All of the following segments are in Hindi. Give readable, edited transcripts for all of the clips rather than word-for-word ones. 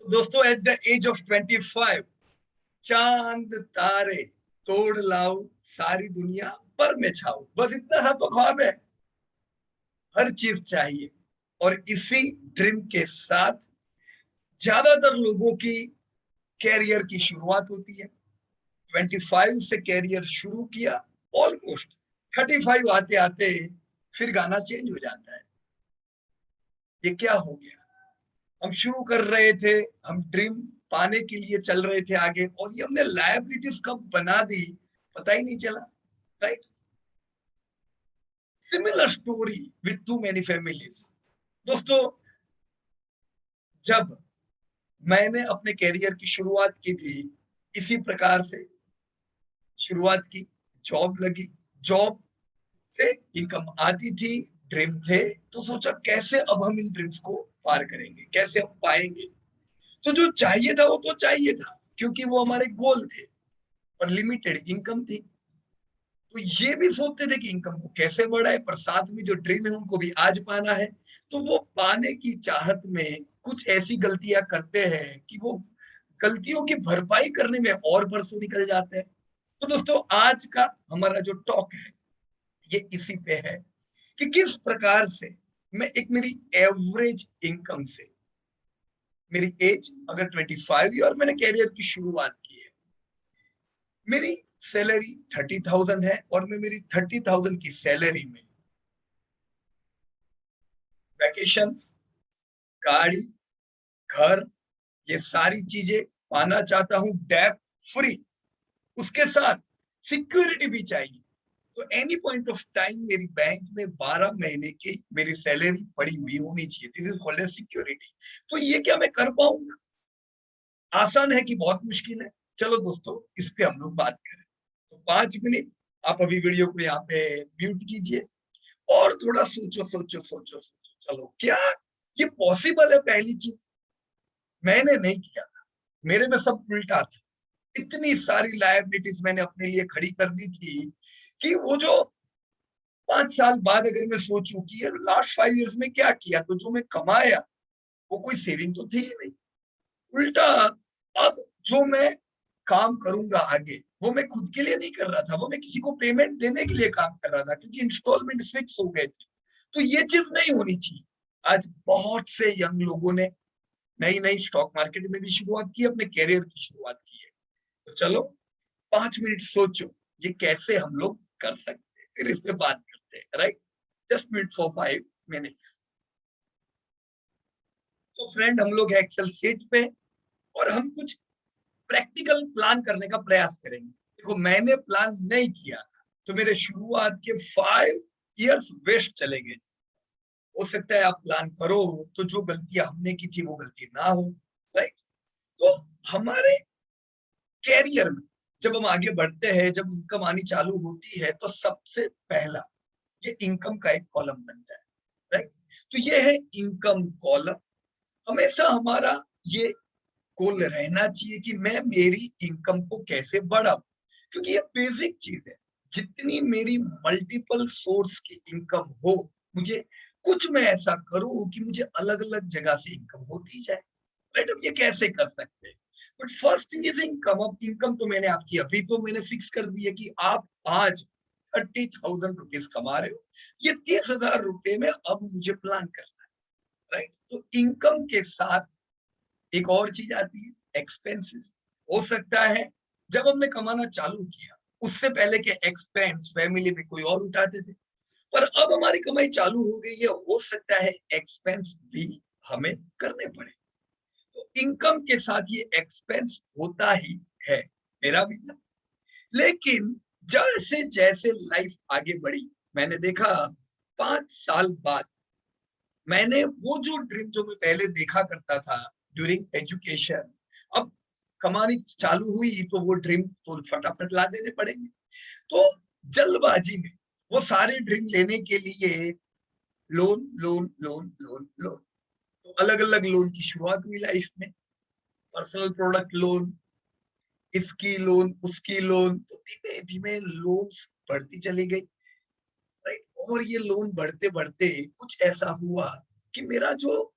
दोस्तों एट द एज ऑफ 25 चांद तारे तोड़ लाओ, सारी दुनिया पर में छाओ, बस इतना सा तो ख्वाब है। हर चीज चाहिए और इसी ड्रीम के साथ ज्यादातर लोगों की कैरियर की शुरुआत होती है। 25 से कैरियर शुरू किया, ऑलमोस्ट 35 आते आते फिर गाना चेंज हो जाता है। ये क्या हो गया? हम शुरू कर रहे थे, हम ड्रीम पाने के लिए चल रहे थे आगे, और ये हमने लायबिलिटीज कब बना दी पता ही नहीं चला। Right? Similar story with to many families. दोस्तों, जब मैंने अपने कैरियर की शुरुआत की थी, इसी प्रकार से शुरुआत की। जॉब लगी, जॉब से इनकम आती थी, ड्रीम थे, तो सोचा कैसे अब हम इन ड्रीम्स को पार करेंगे, कैसे हम पाएंगे। तो जो चाहिए था वो तो चाहिए था, क्योंकि वो हमारे गोल थे, पर लिमिटेड इनकम थी। तो ये भी सोचते थे कि इनकम को कैसे बढ़ाए, पर साथ में जो ड्रीम है उनको भी आज पाना है। तो वो पाने की चाहत में कुछ ऐसी गलतियां करते हैं कि वो गलतियों की भरपाई करने में और बरसों निकल जाते हैं। तो दोस्तों, आज का हमारा जो टॉक है ये इसी पे है कि किस प्रकार से मैं एक मेरी एवरेज इनकम से, मेरी एज अगर 25 ईयर, मैंने कैरियर की शुरुआत की है, मेरी सैलरी 30,000 है, और मैं मेरी 30,000 की सैलरी में वैकेशन, गाड़ी, घर, ये सारी चीजें पाना चाहता हूं डेट फ्री। उसके साथ सिक्योरिटी भी चाहिए। तो एनी पॉइंट ऑफ टाइम मेरी बैंक में 12 महीने की मेरी सैलरी पड़ी हुई होनी चाहिए। This is called as security. तो ये क्या मैं कर पाऊंगा? आसान है कि बहुत मुश्किल है? चलो दोस्तों, इस पे हम लोग बात करें। तो 5 मिनट आप अभी वीडियो को यहाँ पे म्यूट कीजिए और थोड़ा सोचो सोचो सोचो सोचो। चलो, क्या ये पॉसिबल है? पहली चीज, मैंने नहीं किया था, मेरे में सब उल्टा था। इतनी सारी लायबिलिटीज मैंने अपने लिए खड़ी कर दी थी कि वो जो 5 साल बाद अगर मैं सोचूं कि ये लास्ट 5 इयर्स में क्या किया, तो जो मैं कमाया वो कोई सेविंग तो थी ही नहीं। उल्टा, अब जो मैं काम करूंगा आगे, वो मैं खुद के लिए नहीं कर रहा था, वो मैं किसी को पेमेंट देने के लिए काम कर रहा था, क्योंकि इंस्टॉलमेंट फिक्स हो गए थे। तो ये चीज नहीं होनी चाहिए। आज बहुत से यंग लोगों ने नई नई स्टॉक मार्केट में भी शुरुआत की, अपने कैरियर की शुरुआत की है। तो चलो, 5 मिनट सोचो ये कैसे हम लोग कर सकते हैं, फिर इस पे बात करते हैं। Right? Just minute for 5 minutes. तो फ्रेंड, हम लोग है एक्सेल शीट पे, और हम कुछ प्रैक्टिकल प्लान करने का प्रयास करेंगे। देखो, मैंने प्लान नहीं किया था, तो मेरे शुरुआत के 5 इयर्स वेस्ट चले गए। हो सकता है आप प्लान करो तो जो गलतियां हमने की थी वो गलती ना हो। राइट? तो हमारे कैरियर में जब हम आगे बढ़ते हैं, जब इनकम आनी चालू होती है, तो सबसे पहला ये इनकम का एक कॉलम बनता है। राइट? तो ये है इनकम कॉलम। हमेशा हमारा ये गोल रहना चाहिए कि मैं मेरी इनकम को कैसे बढ़ाऊं, क्योंकि ये बेसिक चीज है। जितनी मेरी मल्टीपल सोर्स की इनकम हो, मुझे कुछ मैं ऐसा करूं कि मुझे अलग अलग जगह से इनकम होती जाए। राइट? अब ये कैसे कर सकते हैं? But first thing is income. अब इनकम तो मैंने आपकी अभी तो मैंने फिक्स कर दी है कि आप आज 30,000 रुपीज कमा रहे हो, ये 30,000 रुपए में अब मुझे प्लान करना है। राइट? तो इनकम के साथ एक और चीज आती है, एक्सपेंसेस। हो सकता है जब हमने कमाना चालू किया, उससे पहले के एक्सपेंस फैमिली में कोई और उठाते थे, पर अब हमारी कमाई चालू हो गई है, हो सकता है एक्सपेंस भी हमें करने पड़े। तो इनकम के साथ ये एक्सपेंस होता ही है, मेरा भी था। लेकिन जैसे जैसे लाइफ आगे बढ़ी, मैंने देखा 5 साल बाद मैंने वो जो ड्रीम जो मैं पहले देखा करता था ड्यूरिंग एजुकेशन, अब कमानी चालू हुई तो वो ड्रीम तो फटाफट ला देने पड़ेंगे। तो जल्दबाजी में वो सारे ड्रीम लेने के लिए loan loan loan loan loan, तो अलग अलग लोन की शुरुआत हुई लाइफ में। पर्सनल प्रोडक्ट लोन, इसकी लोन, उसकी लोन, तो धीमे धीमे लोन बढ़ती चली गई। राइट? और ये लोन बढ़ते बढ़ते कुछ ऐसा हुआ कि मेरा जो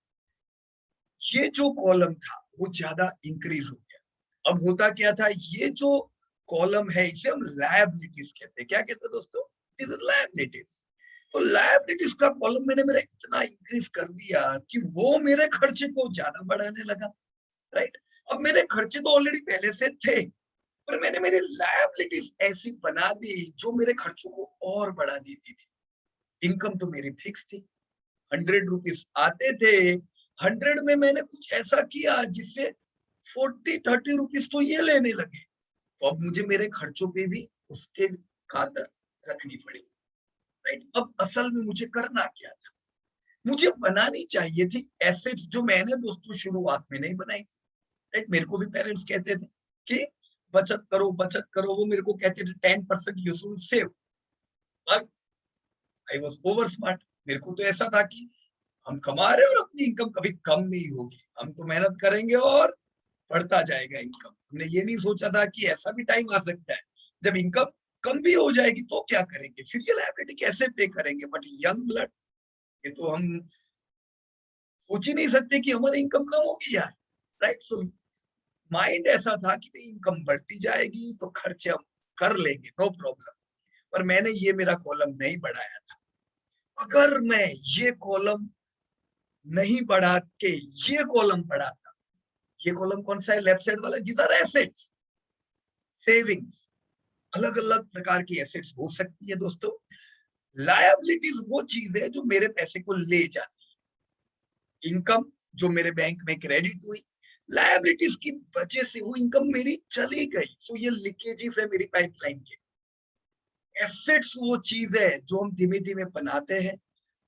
ये जो कॉलम था वो ज्यादा इंक्रीज हो गया। अब होता क्या था, ये जो कॉलम है इसे हम लायबिलिटीज कहते हैं। क्या कहते हैं दोस्तों? Is liabilities. तो लायबिलिटीज का कॉलम मैंने मेरा इतना इंक्रीज कर दिया कि वो मेरे खर्चे को ज्यादा बढ़ाने लगा, राइट। अब मेरे खर्चे तो ऑलरेडी पहले से थे, पर मैंने मेरी लायबिलिटीज ऐसी बना दी जो मेरे खर्चों को और बढ़ा देती थी। इनकम तो मेरी फिक्स थी, 100 रुपीज आते थे। 100 में मैंने कुछ ऐसा किया जिससे 40-30 रुपीज तो ये लेने लगे। तो अब मुझे मेरे खर्चों पे भी उसके खातर रखनी पड़ी, राइट। अब असल में मुझे करना क्या था? मुझे बनानी चाहिए थी एसेट्स जो मैंने दोस्तों शुरुआत में नहीं बनाई थी, राइट। मेरे को भी पेरेंट्स कहते थे कि बचत करो बचत करो, वो मेरे को कहते थे 10% you should save. But I was over smart. मेरे को तो ऐसा था कि हम कमा रहे हैं और अपनी इनकम कभी कम नहीं होगी, हम तो मेहनत करेंगे और बढ़ता जाएगा इनकम। हमने ये नहीं सोचा था कि ऐसा भी टाइम आ सकता है जब इनकम कम भी हो जाएगी तो क्या करेंगे, फिर ये लायबिलिटी कैसे पे करेंगे। बट यंग ब्लड, ये तो हम सोच ही नहीं सकते कि हमारी इनकम कम होगी यार, राइट। सो माइंड ऐसा था कि भाई इनकम बढ़ती जाएगी तो खर्चे हम कर लेंगे, नो प्रॉब्लम। पर मैंने ये मेरा कॉलम नहीं बढ़ाया था। अगर मैं ये कॉलम नहीं बढ़ा के ये कॉलम बढ़ाता, ये कॉलम कौन सा है? लेफ्ट साइड वाला। These are assets, savings. अलग अलग प्रकार की एसेट्स हो सकती है दोस्तों। लायबिलिटीज वो चीज है जो मेरे पैसे को ले जाती है। इनकम जो मेरे बैंक में क्रेडिट हुई, लायबिलिटीज की वजह से वो इनकम मेरी चली गई। सो ये लीकेजेस है मेरी पाइपलाइन के। एसेट्स वो चीज है जो हम धीमे धीमे बनाते हैं,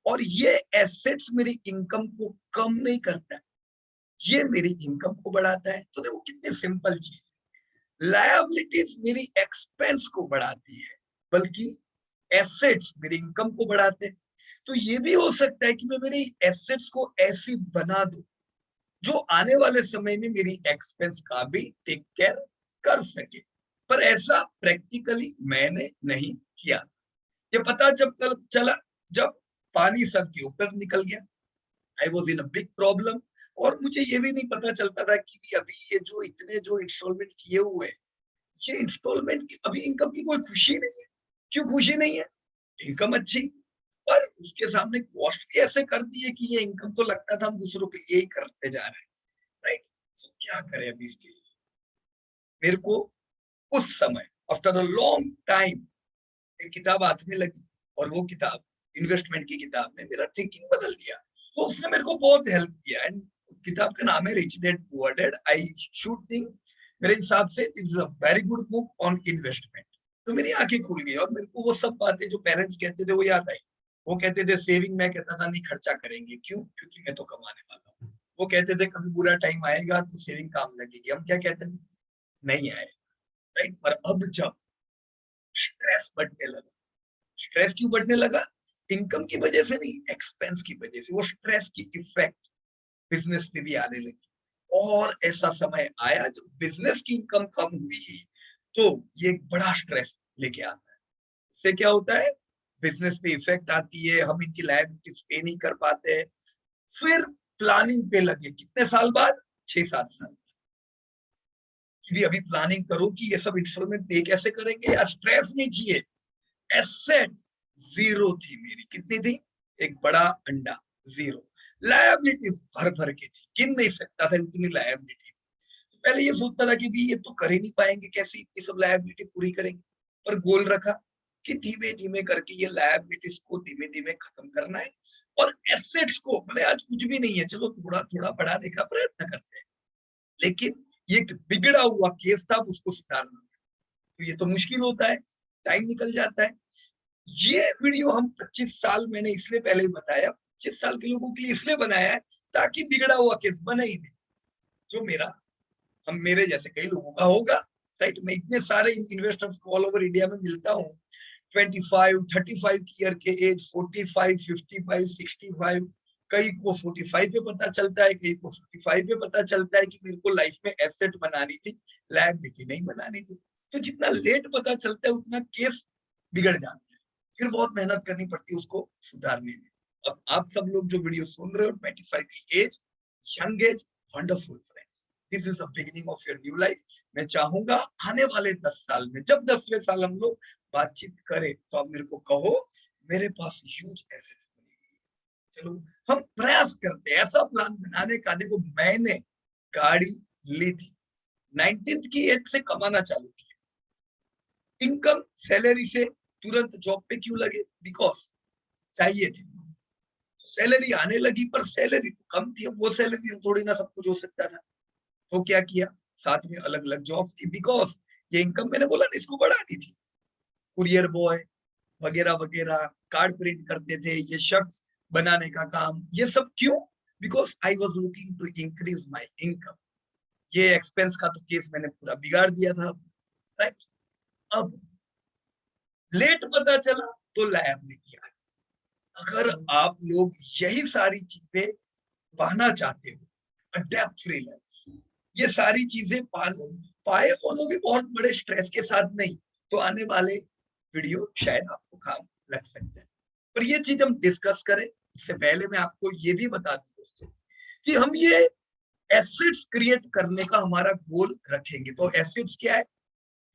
और ये एसेट्स मेरी इनकम को कम नहीं करता है, ये मेरी इनकम को बढ़ाता है। तो देखो कितनी सिंपल चीज है। लायबिलिटीज मेरी एक्सपेंस को बढ़ाती है, बल्कि एसेट्स मेरी इनकम को बढ़ाते हैं। तो ये भी हो सकता है कि मैं मेरी एसेट्स को ऐसी बना दूं जो आने वाले समय में मेरी एक्सपेंस का भी टेक केयर कर सके। पर ऐसा प्रैक्टिकली मैंने नहीं किया। ये पता जब कल चला जब पानी सर के ऊपर निकल गया। I was in a big problem. और मुझे ये भी नहीं पता चलता था कि अभी ये जो इतने जो इंस्टॉलमेंट किए हुए हैं, ये इंस्टॉलमेंट की अभी इनकम की कोई खुशी नहीं है। क्यों खुशी नहीं है? इनकम अच्छी, पर उसके सामने कॉस्ट भी ऐसे कर दी है कि ये इनकम तो लगता था हम दूसरों पे यही करते जा रहे हैं, राइट। तो क्या करें अभी इसके लिए? मेरे को उस समय आफ्टर अ लॉन्ग टाइम एक किताब हाथ में लगी, और वो किताब इन्वेस्टमेंट की किताब ने मेरा थिंकिंग बदल दिया। तो उसने मेरे को बहुत हेल्प किया। एंड किताब का नाम है rich dad poor dad. I should think, मेरे हिसाब से is a very good book on investment. तो मेरी आंखें खुल गई और मेरे को वो सब बातें जो पेरेंट्स कहते थे वो याद आई। वो कहते थे सेविंग, मैं कहता था नहीं खर्चा करेंगे। क्यों? क्योंकि मैं तो कमाने वाला हूँ। वो कहते थे कभी बुरा टाइम आएगा तो सेविंग काम लगेगी। हम क्या कहते थे? नहीं आए, राइट। पर अब जब स्ट्रेस बढ़ने लगा, स्ट्रेस क्यों बढ़ने लगा? इनकम की वजह से नहीं, एक्सपेंस की वजह से। वो स्ट्रेस की इफेक्ट बिजनेस पे भी आने लगी। और ऐसा समय आया जब बिजनेस की इनकम कम हुई, तो ये एक बड़ा स्ट्रेस लेके आता है। इससे क्या होता है? बिजनेस पे इफेक्ट आती है, हम इनकी लायबिलिटीज पे नहीं कर पाते हैं। फिर प्लानिंग पे लगे कितने साल बाद? 6-7 साल। कि अभी प्लानिंग करो कि ये सब इंस्टॉलमेंट पे कैसे करेंगे यार, स्ट्रेस नहीं चाहिए। एसेट जीरो थी मेरी। कितनी थी? एक बड़ा अंडा, जीरो। लायबिलिटीज भर भर के थी, गिन नहीं सकता था उतनी लायबिलिटी। पहले ये सोचता था कि भी ये तो कर ही नहीं पाएंगे, कैसे ये सब लायबिलिटी पूरी करेंगे। पर गोल रखा कि धीमे धीमे करके ये लायबिलिटीज को धीमे धीमे खत्म करना है, और एसेट्स को भले आज कुछ भी नहीं है, चलो थोड़ा थोड़ा बढ़ाने का प्रयत्न करते हैं। लेकिन ये एक बिगड़ा हुआ केस था, उसको सुधारना। तो ये तो मुश्किल होता है, टाइम निकल जाता है। ये वीडियो हम 25 साल, मैंने इसलिए पहले ही बताया, 25 साल के लोगों के लिए इसलिए बनाया है ताकि बिगड़ा हुआ केस बने ही नहीं, जो मेरा, हम मेरे जैसे कई लोगों का होगा, राइट। मैं इतने सारे इन्वेस्टर्स को ऑल ओवर इंडिया में मिलता हूँ। 25-35 ईयर के एज, 45, 55, 65, कई को 45 पे पता चलता है, कई को 55 पे पता चलता है कि मेरे को लाइफ में एसेट बनानी थी, लायबिलिटी नहीं बनानी थी। तो जितना लेट पता चलता है उतना केस बिगड़ जाता है, फिर बहुत मेहनत करनी पड़ती है उसको सुधारने में। अब आप सब लोग जो वीडियो सुन रहे हो, 25 की age, young age, wonderful friends, this is the beginning of your new life. मैं चाहूंगा आने वाले 10 साल में, जब 10वें साल हम लोग बातचीत करें, तो आप मेरे को कहो मेरे पास ह्यूज एसेट्स बनेगी। चलो हम प्रयास करते हैं ऐसा प्लान बनाने का। देखो मैंने गाड़ी ली थी, 19th की एज से कमाना चालू किया। इनकम सैलरी से तुरंत जॉब पे क्यों लगे? बिकॉज चाहिए थी। सैलरी आने लगी, पर सैलरी तो कम थी। अब वो सैलरी से थोड़ी ना सब कुछ हो सकता था। तो क्या किया, साथ में अलग अलग जॉब्स थी, बिकॉज ये इनकम मैंने बोला ना इसको बढ़ानी थी। कुरियर बॉय वगैरह वगैरह, कार्ड प्रिंट करते थे, ये शर्ट्स बनाने का काम, ये सब क्यों? Because I was looking to increase my income. ये एक्सपेंस का तो केस मैंने पूरा बिगाड़ दिया था, राइट। अब लेट पता चला तो लायबिलिटी आ गई। अगर आप लोग यही सारी चीजें पाना चाहते हो, डेप्थ फ्री लाइफ, ये सारी चीजें पाए और वो भी बहुत बड़े स्ट्रेस के साथ नहीं, तो आने वाले वीडियो शायद आपको काम लग सकता है। पर ये चीज हम डिस्कस करें इससे पहले मैं आपको ये भी बता दूं दोस्तों कि हम ये एसेट्स क्रिएट करने का हमारा गोल रखेंगे। तो एसेट्स क्या है?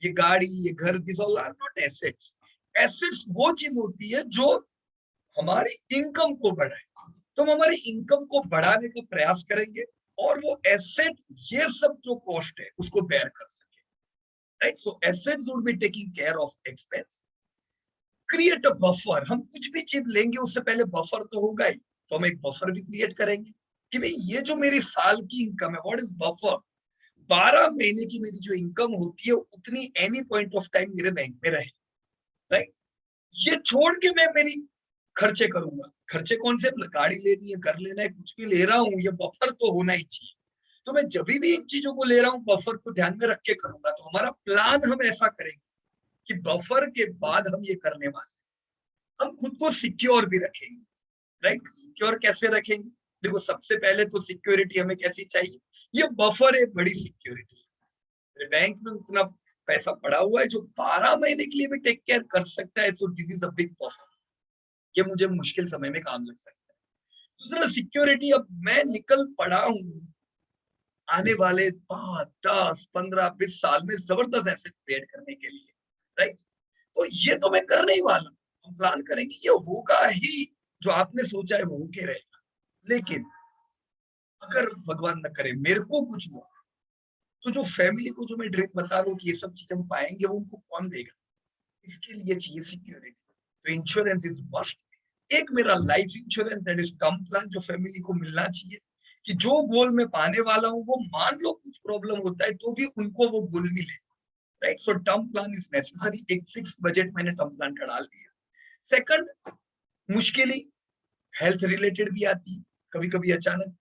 ये गाड़ी, ये घर, this all are not assets. Assets वो चीज होती है जो हमारी इनकम को बढ़ाए। तो हम हमारी इनकम को बढ़ाने का प्रयास करेंगे और वो एसेट ये सब जो कॉस्ट है उसको बेयर कर सके, right. So assets would be taking care of expense. Create a buffer. हम कुछ भी चीज लेंगे उससे पहले बफर तो होगा ही, तो हम एक बफर भी क्रिएट करेंगे कि भाई ये जो मेरी साल की इनकम है, व्हाट इज बफर? 12 महीने की मेरी जो इनकम होती है उतनी एनी पॉइंट ऑफ टाइम मेरे बैंक में रहे, राइट। ये छोड़ के मैं मेरी खर्चे करूंगा। खर्चे कौन से? गाड़ी लेनी है, घर लेना है, कुछ भी ले रहा हूँ, ये बफर तो होना ही चाहिए। तो मैं जब भी इन चीजों को ले रहा हूँ बफर को ध्यान में रख के करूंगा। तो हमारा प्लान हम ऐसा करेंगे कि बफर के बाद हम ये करने वाले, हम खुद को सिक्योर भी रखेंगे, राइट। सिक्योर कैसे रखेंगे? देखो सबसे पहले तो सिक्योरिटी हमें कैसी चाहिए? ये बफर एक बड़ी सिक्योरिटी है। बैंक में उतना पैसा पड़ा हुआ है जो 12 महीने के लिए भी टेक केयर कर सकता है। So this is a big buffer. ये मुझे मुश्किल समय में काम लग सकता है। दूसरा सिक्योरिटी, अब मैं निकल पड़ा हूँ आने वाले 5, 10, 15, 20 साल में जबरदस्त एसेट क्रिएट करने के लिए, राइट। तो ये तो मैं करने ही वाला हूँ। हम प्लान करेंगे ये होगा ही, जो आपने सोचा है वो होके रहेगा। लेकिन अगर भगवान न करे मेरे को कुछ हुआ, तो जो फैमिली को जो मैं ड्रीम बता रहा हूँ कि ये सब चीज हम पाएंगे, वो उनको कौन देगा? इसके लिए चाहिए सिक्योरिटी। तो इंश्योरेंस इज मस्ट। एक मेरा life insurance, that is term plan, जो फैमिली को मिलना चाहिए कि जो गोल मैं पाने वाला हूँ वो मान लो कुछ प्रॉब्लम होता है तो भी उनको वो गोल मिले, right. So term plan is necessary. एक फिक्स बजट मैंने टर्म प्लान का डाल दिया। सेकंड, मुश्किलें हेल्थ रिलेटेड भी आती है, कभी कभी अचानक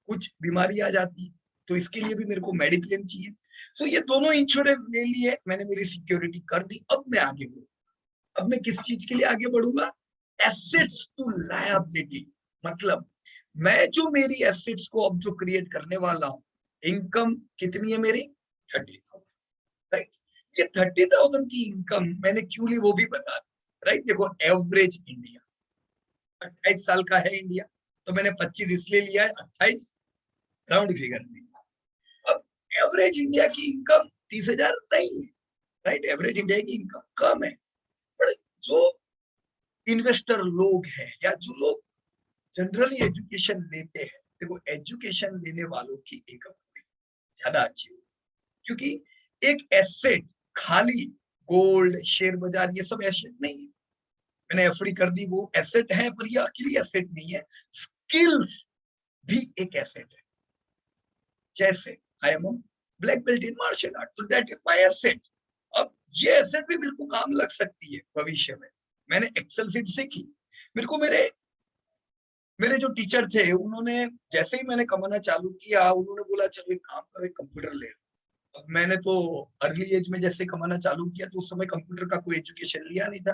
कुछ बीमारी आ जाती है, तो इसके लिए भी मेरे को मेडिक्लेम चाहिए। सो ये दोनों इंश्योरेंस ले लिए मैंने, मेरी सिक्योरिटी कर दी। अब मैं आगे बढ़ू। अब मैं किस चीज के लिए आगे बढ़ूंगा? Assets to liability. मतलब मैं जो मेरी एसेट्स को अब जो क्रिएट करने वाला हूँ, इनकम कितनी है मेरी? 30,000, राइट। ये 30,000 की इनकम मैंने क्यों ली वो भी बता, राइट। देखो एवरेज इंडिया 28 साल का है इंडिया, तो मैंने 25 इसलिए लिया है, 28 राउंड फिगर में। अब एवरेज इंडिया की इनकम 30,000 नहीं है, राइट। एवरेज इंडिया की इनकम कम है। पर जो इन्वेस्टर लोग हैं या जो लोग जनरली एजुकेशन लेते हैं, देखो एजुकेशन लेने वालों की इनकम ज्यादा अच्छी होगी, क्योंकि एक एसेट खाली गोल्ड, शेयर बाजार, ये सब एसेट नहीं है। मैंने एफडी कर दी, वो एसेट है, पर ये अकेली एसेट नहीं है। स्किल्स भी एक एसेट है। जैसे I am black belt in martial art, तो दैट इज माय एसेट। अब ये एसेट भी मेरे को काम लग सकती है भविष्य में। मैंने एक्सेल सीट सीखी, मेरे को मेरे मेरे जो टीचर थे उन्होंने, जैसे ही मैंने कमाना चालू किया, उन्होंने बोला चलो एक काम करो, एक कंप्यूटर ले लो। अब मैंने तो अर्ली एज में जैसे कमाना चालू किया, तो उस समय कंप्यूटर का कोई एजुकेशन लिया नहीं था।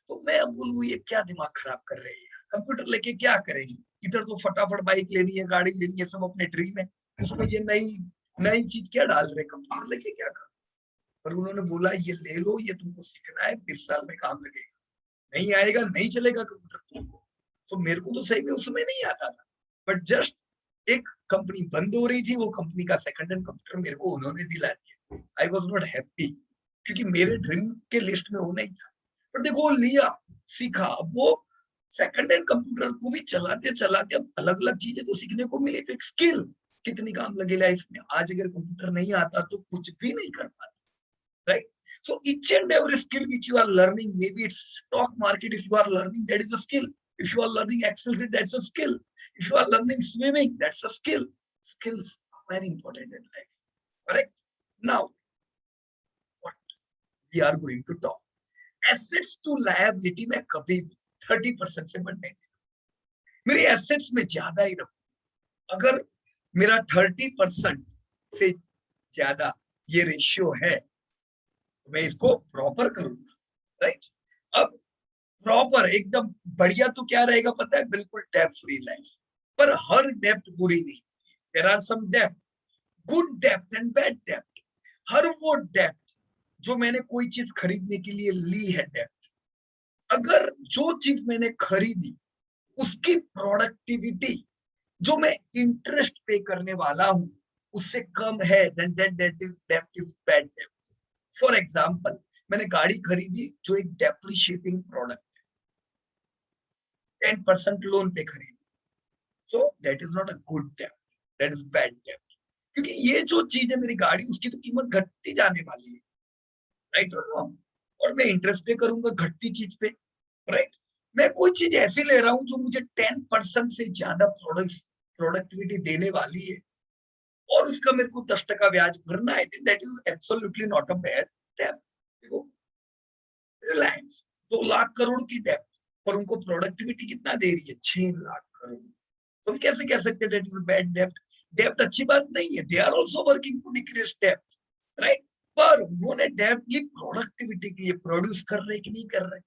तो मैं अब बोलूँ ये क्या दिमाग खराब कर रही है, कंप्यूटर लेके क्या करेगी? इधर तो फटाफट बाइक लेनी है, गाड़ी लेनी है, सब अपने ड्रीम है, उसमें ये नई नई चीज क्या डाल रहे, कंप्यूटर लेके क्या कर? पर उन्होंने बोला ये ले लो, ये तुमको सीखना है, 20 साल में काम लगेगा। नहीं आएगा, नहीं चलेगा कंप्यूटर तुमको। तो मेरे को तो सही में उस समय नहीं आता था, बट जस्ट एक कंपनी बंद हो रही थी, वो कंपनी का सेकंड हैंड कंप्यूटर मेरे को उन्होंने दिला दिया। आई वॉज नॉट हैप्पी, क्योंकि मेरे ड्रीम के लिस्ट में वो नहीं था। पर देखो वो लिया, सीखा, अब वो सेकंड हैंड कंप्यूटर को भी चलाते चलाते अब अलग अलग चीजें तो सीखने को मिली। तो एक स्किल कितनी काम लगे लाइफ में। आज अगर कंप्यूटर नहीं आता तो कुछ भी नहीं कर पाते, right? So each and every skill which you are learning, maybe it's stock market, if you are learning, that is a skill. If you are learning Excel, that's a skill. If you are learning swimming, that's a skill. Skills are very important in life, correct? Now, what we are going to talk. Assets to liability में कभी 30% से बढ़ने, मेरी एसेट्स में ज्यादा ही रखूं। अगर मेरा 30% से ज्यादा ये रेशियो है, मैं इसको प्रॉपर करूंगा, राइट? अब प्रॉपर एकदम बढ़िया तो क्या रहेगा पता है? बिल्कुल डेब्ट फ्री लाइफ। पर हर डेब्ट बुरी नहीं, देयर आर सम डेब्ट, गुड डेब्ट एंड बैड डेब्ट। हर वो डेब्ट जो मैंने कोई चीज खरीदने के लिए ली है डेब्ट, अगर जो चीज मैंने खरीदी उसकी प्रोडक्टिविटी जो मैं इंटरेस्ट पे करने वाला हूं उससे कम है, देन दैट इज डेब्ट, इज बैड डेब्ट। फॉर एग्जाम्पल, मैंने गाड़ी खरीदी जो एक डेप्रिशिएटिंग प्रोडक्ट है, 10% लोन पे खरीदी, so that is not a good डेब्ट, दैट इज बैड डेब्ट। क्योंकि ये जो चीज है मेरी गाड़ी, उसकी तो कीमत घटती जाने वाली है, राइट और रॉन्ग? और मैं इंटरेस्ट पे करूंगा घटती चीज पे, राइट? मैं कोई चीज ऐसी ले रहा हूं जो मुझे 10% से ज्यादा प्रोडक्टिविटी देने वाली है और उसका मेरे को 10% ब्याज भरना है, that is absolutely not a bad डेब्ट। देखो, रिलायंस 2 लाख करोड़ की डेब्ट, पर उनको प्रोडक्टिविटी कितना दे रही है? 6 लाख करोड़। तो हम कैसे कह सकते हैं दैट इज बैड डेब्ट? डेब्ट अच्छी बात नहीं है, they are also working to decrease डेब्ट, राइट? पर उन्होंने डेब्ट ली प्रोडक्टिविटी के लिए, प्रोड्यूस कर रहे कि नहीं कर रहे।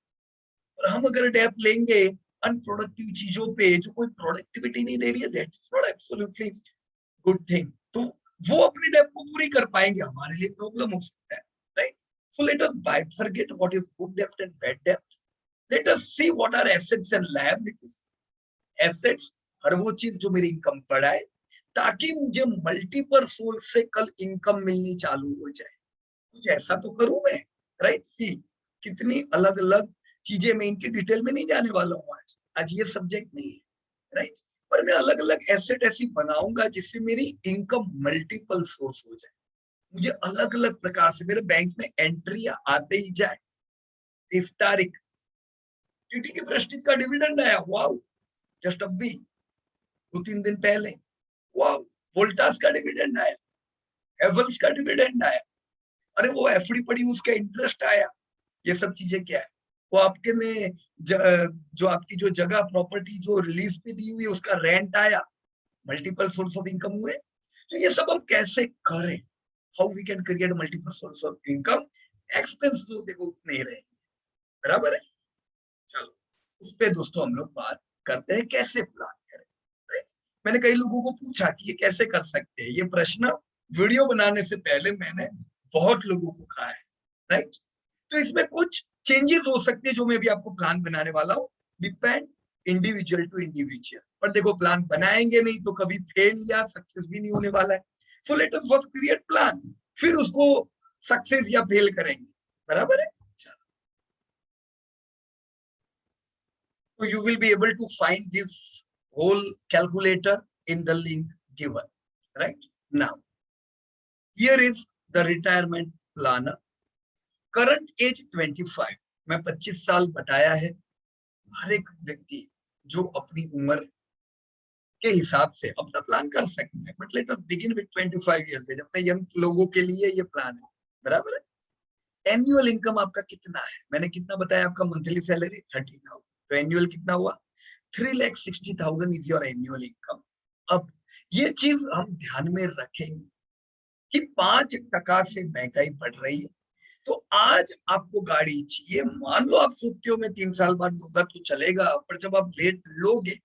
और हम अगर डेब्ट लेंगे अनप्रोडक्टिव चीजों पे जो कोई प्रोडक्टिविटी नहीं दे रही है, that is not absolutely good thing. तो वो अपनी डेब्ट को पूरी कर पाएंगे, हमारे लिए प्रॉब्लम हो सकता है, right? So let us bifurcate what is good debt and bad debt. Let us see what are assets and liabilities. Assets हर वो चीज जो मेरी इनकम बढ़ाए ताकि मुझे मल्टीपल सोर्स से कल इनकम मिलनी चालू हो जाए। कुछ ऐसा तो करूं मैं, राइट? सी कितनी अलग अलग चीजें, मैं इनकी डिटेल में नहीं जाने वाला हूँ आज, आज ये सब्जेक्ट नहीं है, राइट? पर मैं अलग अलग एसेट ऐसी बनाऊंगा जिससे मेरी इनकम मल्टीपल सोर्स हो जाए, मुझे अलग अलग प्रकार से मेरे बैंक में एंट्री आते ही जाए। इस तारीख टीटी के प्रेस्टीज का डिविडेंड आया, वाओ, जस्ट अभी 2-3 दिन पहले, वाओ। वोल्टास का डिविडेंड आया, हेवल्स का डिविडेंड आया, अरे वो एफडी पड़ी उसका इंटरेस्ट आया। ये सब चीजें क्या है? वो आपके में जो आपकी जो जगह प्रॉपर्टी जो रिलीज पे दी हुई है उसका रेंट आया, मल्टीपल सोर्स ऑफ इनकम हुए। तो ये सब हम कैसे करें? How we can create multiple source of income? Expense तो देखो उतने ही रहे, बराबर है? चलो उस पे दोस्तों हम लोग बात करते हैं कैसे प्लान करें, राइट? मैंने कई लोगों को पूछा कि ये कैसे कर सकते हैं। ये प्रश्न वीडियो बनाने से पहले मैंने बहुत लोगों को कहा है, राइट? तो इसमें कुछ चेंजेस हो सकते हैं जो मैं भी आपको प्लान बनाने वाला हूँ, डिपेंड इंडिविजुअल टू इंडिविजुअल। पर देखो प्लान बनाएंगे नहीं तो कभी फेल या सक्सेस भी नहीं होने वाला है। So let us first create plan, फिर उसको सक्सेस या फेल करेंगे, बराबर है? So you will be able to find this whole calculator in the link given, right? Now, here is the retirement planner. Current age 25, मैं 25 साल बताया है। हर एक व्यक्ति जो अपनी उम्र के हिसाब से अपना प्लान कर सकते हैं, but let us begin with 25 years age. अपने यंग लोगों के लिए ये प्लान है, बराबर है? एनुअल इनकम आपका कितना है? मैंने कितना बताया? आपका मंथली सैलरी 30,000, तो एनुअल कितना हुआ? 3,60,000 इज योर एनुअल इनकम। अब ये चीज हम ध्यान में रखेंगे कि 5% से महंगाई बढ़ रही है। तो आज आपको गाड़ी चाहिए, मान लो आप सोचते हो मैं 3 साल बाद लूंगा तो चलेगा, पर जब आप लेट लोगे,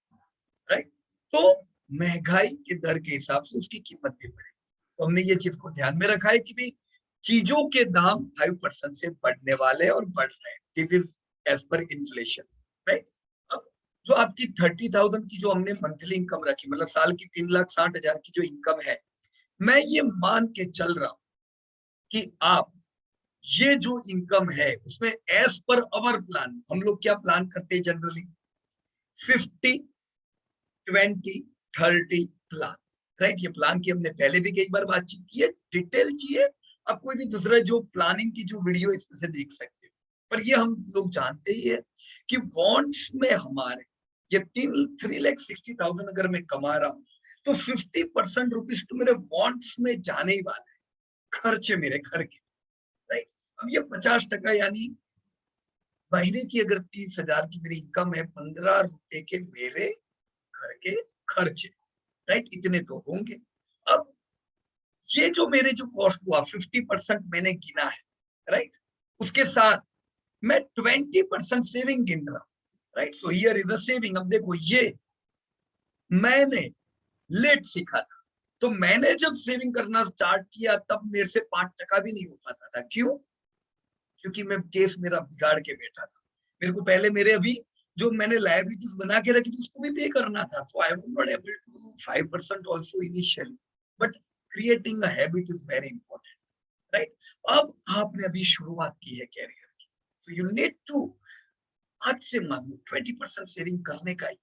राइट, तो महंगाई के दर के हिसाब से उसकी कीमत भी बढ़ेगी। तो हमने ये चीज को ध्यान में रखा है कि भाई चीजों के दाम 5% से बढ़ने वाले और बढ़ रहे हैं, this is as per inflation, right? अब जो आपकी 30,000 की जो हमने मंथली इनकम रखी, मतलब साल की 3,60,000 की जो इनकम है, मैं ये मान के चल रहा हूं कि आप ये जो इनकम है उसमें एज पर अवर प्लान, हम लोग क्या प्लान करते हैं जनरली, 50, 20, 30 प्लान, राइट। ये प्लान की हमने पहले भी कई बार बातचीत की है। डिटेल चाहिए आप कोई भी दूसरा जो प्लानिंग की जो वीडियो इसमें से देख सकते हो, पर ये हम लोग जानते ही है कि वांट्स में हमारे ये 3,60,000 अगर मैं कमा रहा हूं तो 50% रुपीज तो मेरे वांट्स में जाने ही वाले हैं, खर्चे मेरे घर के, राइट। अब ये 50% यानी महीने की अगर 30,000 की मेरी इनकम है, 15 रुपए के मेरे घर के खर्चे, राइट, इतने तो होंगे। अब ये जो मेरे जो कॉस्ट हुआ 50% मैंने गिना है, राइट, उसके साथ मैं 20% सेविंग गिन रहा हूं, right. So here is a saving. अब देखो ये मैंने लेट सीखा था, तो मैंने जब सेविंग करना स्टार्ट किया तब मेरे से 5% भी नहीं हो पाता था। क्यों? क्योंकि मैं केस मेरा बिगाड़ के बैठा था। मेरे को पहले मेरे अभी जो मैंने लायबिलिटीज बना के रखी थी उसको भी पे करना था। So I was not able to do 5% also initially, but creating a habit is very important, right. अब आपने अभी शुरुआत की है कैरियर की, सो यू नीड टू आज से मान लो 20% सेविंग करने का ही,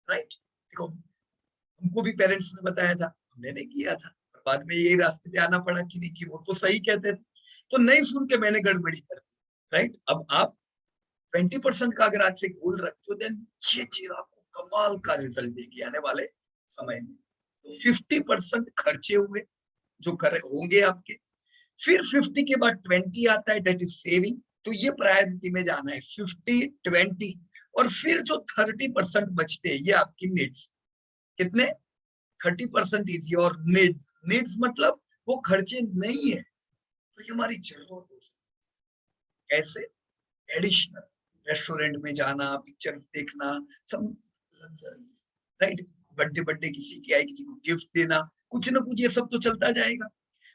राइट। देखो हमको भी पेरेंट्स ने बताया था, हमने नहीं किया था, और बाद में यही रास्ते पे आना पड़ा कि नहीं, कि वो तो सही कहते थे, तो नहीं सुन के मैंने गड़बड़ी कर दी, राइट। अब आप 20% का अगर आज से गोल रखते हो देन ये चीज आपको कमाल का रिजल्ट देगी आने वाले समय में। तो 50% खर्चे हुए जो कर होंगे आपके, फिर 50 के बाद 20 आता है, दैट इज सेविंग। तो ये प्रायोरिटी में जाना है, 50, 20, और फिर जो 30% बचते हैं ये आपकी नीड्स। कितने? 30% इज योर नीड्स। नीड्स मतलब वो खर्चे नहीं है, तो ये हमारी जरूरत हो। कैसे? एडिशनल, रेस्टोरेंट में जाना, पिक्चर देखना, सब लग्जरी, राइट। बर्थडे बर्थडे किसी की आई, किसी को गिफ्ट देना, कुछ ना कुछ ये सब तो चलता जाएगा।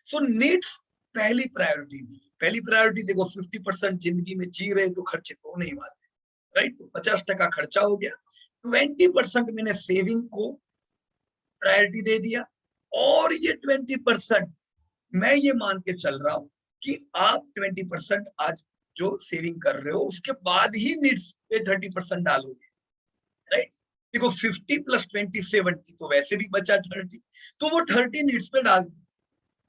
सो नीड्स पहली प्रायोरिटी। पहली प्रायोरिटी देखो 50% जिंदगी में जी रहे तो खर्चे तो नहीं वाले, राइट। तो 50% खर्चा हो गया, 20% मैंने सेविंग को प्रायोरिटी दे दिया, और ये 20% मैं ये मान के चल रहा हूं कि आप 20% आज जो सेविंग कर रहे हो उसके बाद ही नीड्स पे 30% डालोगे, राइट। देखो 50 प्लस 20 70, तो वैसे भी बचा 30, तो वो 30 नीड्स पे डाल दो।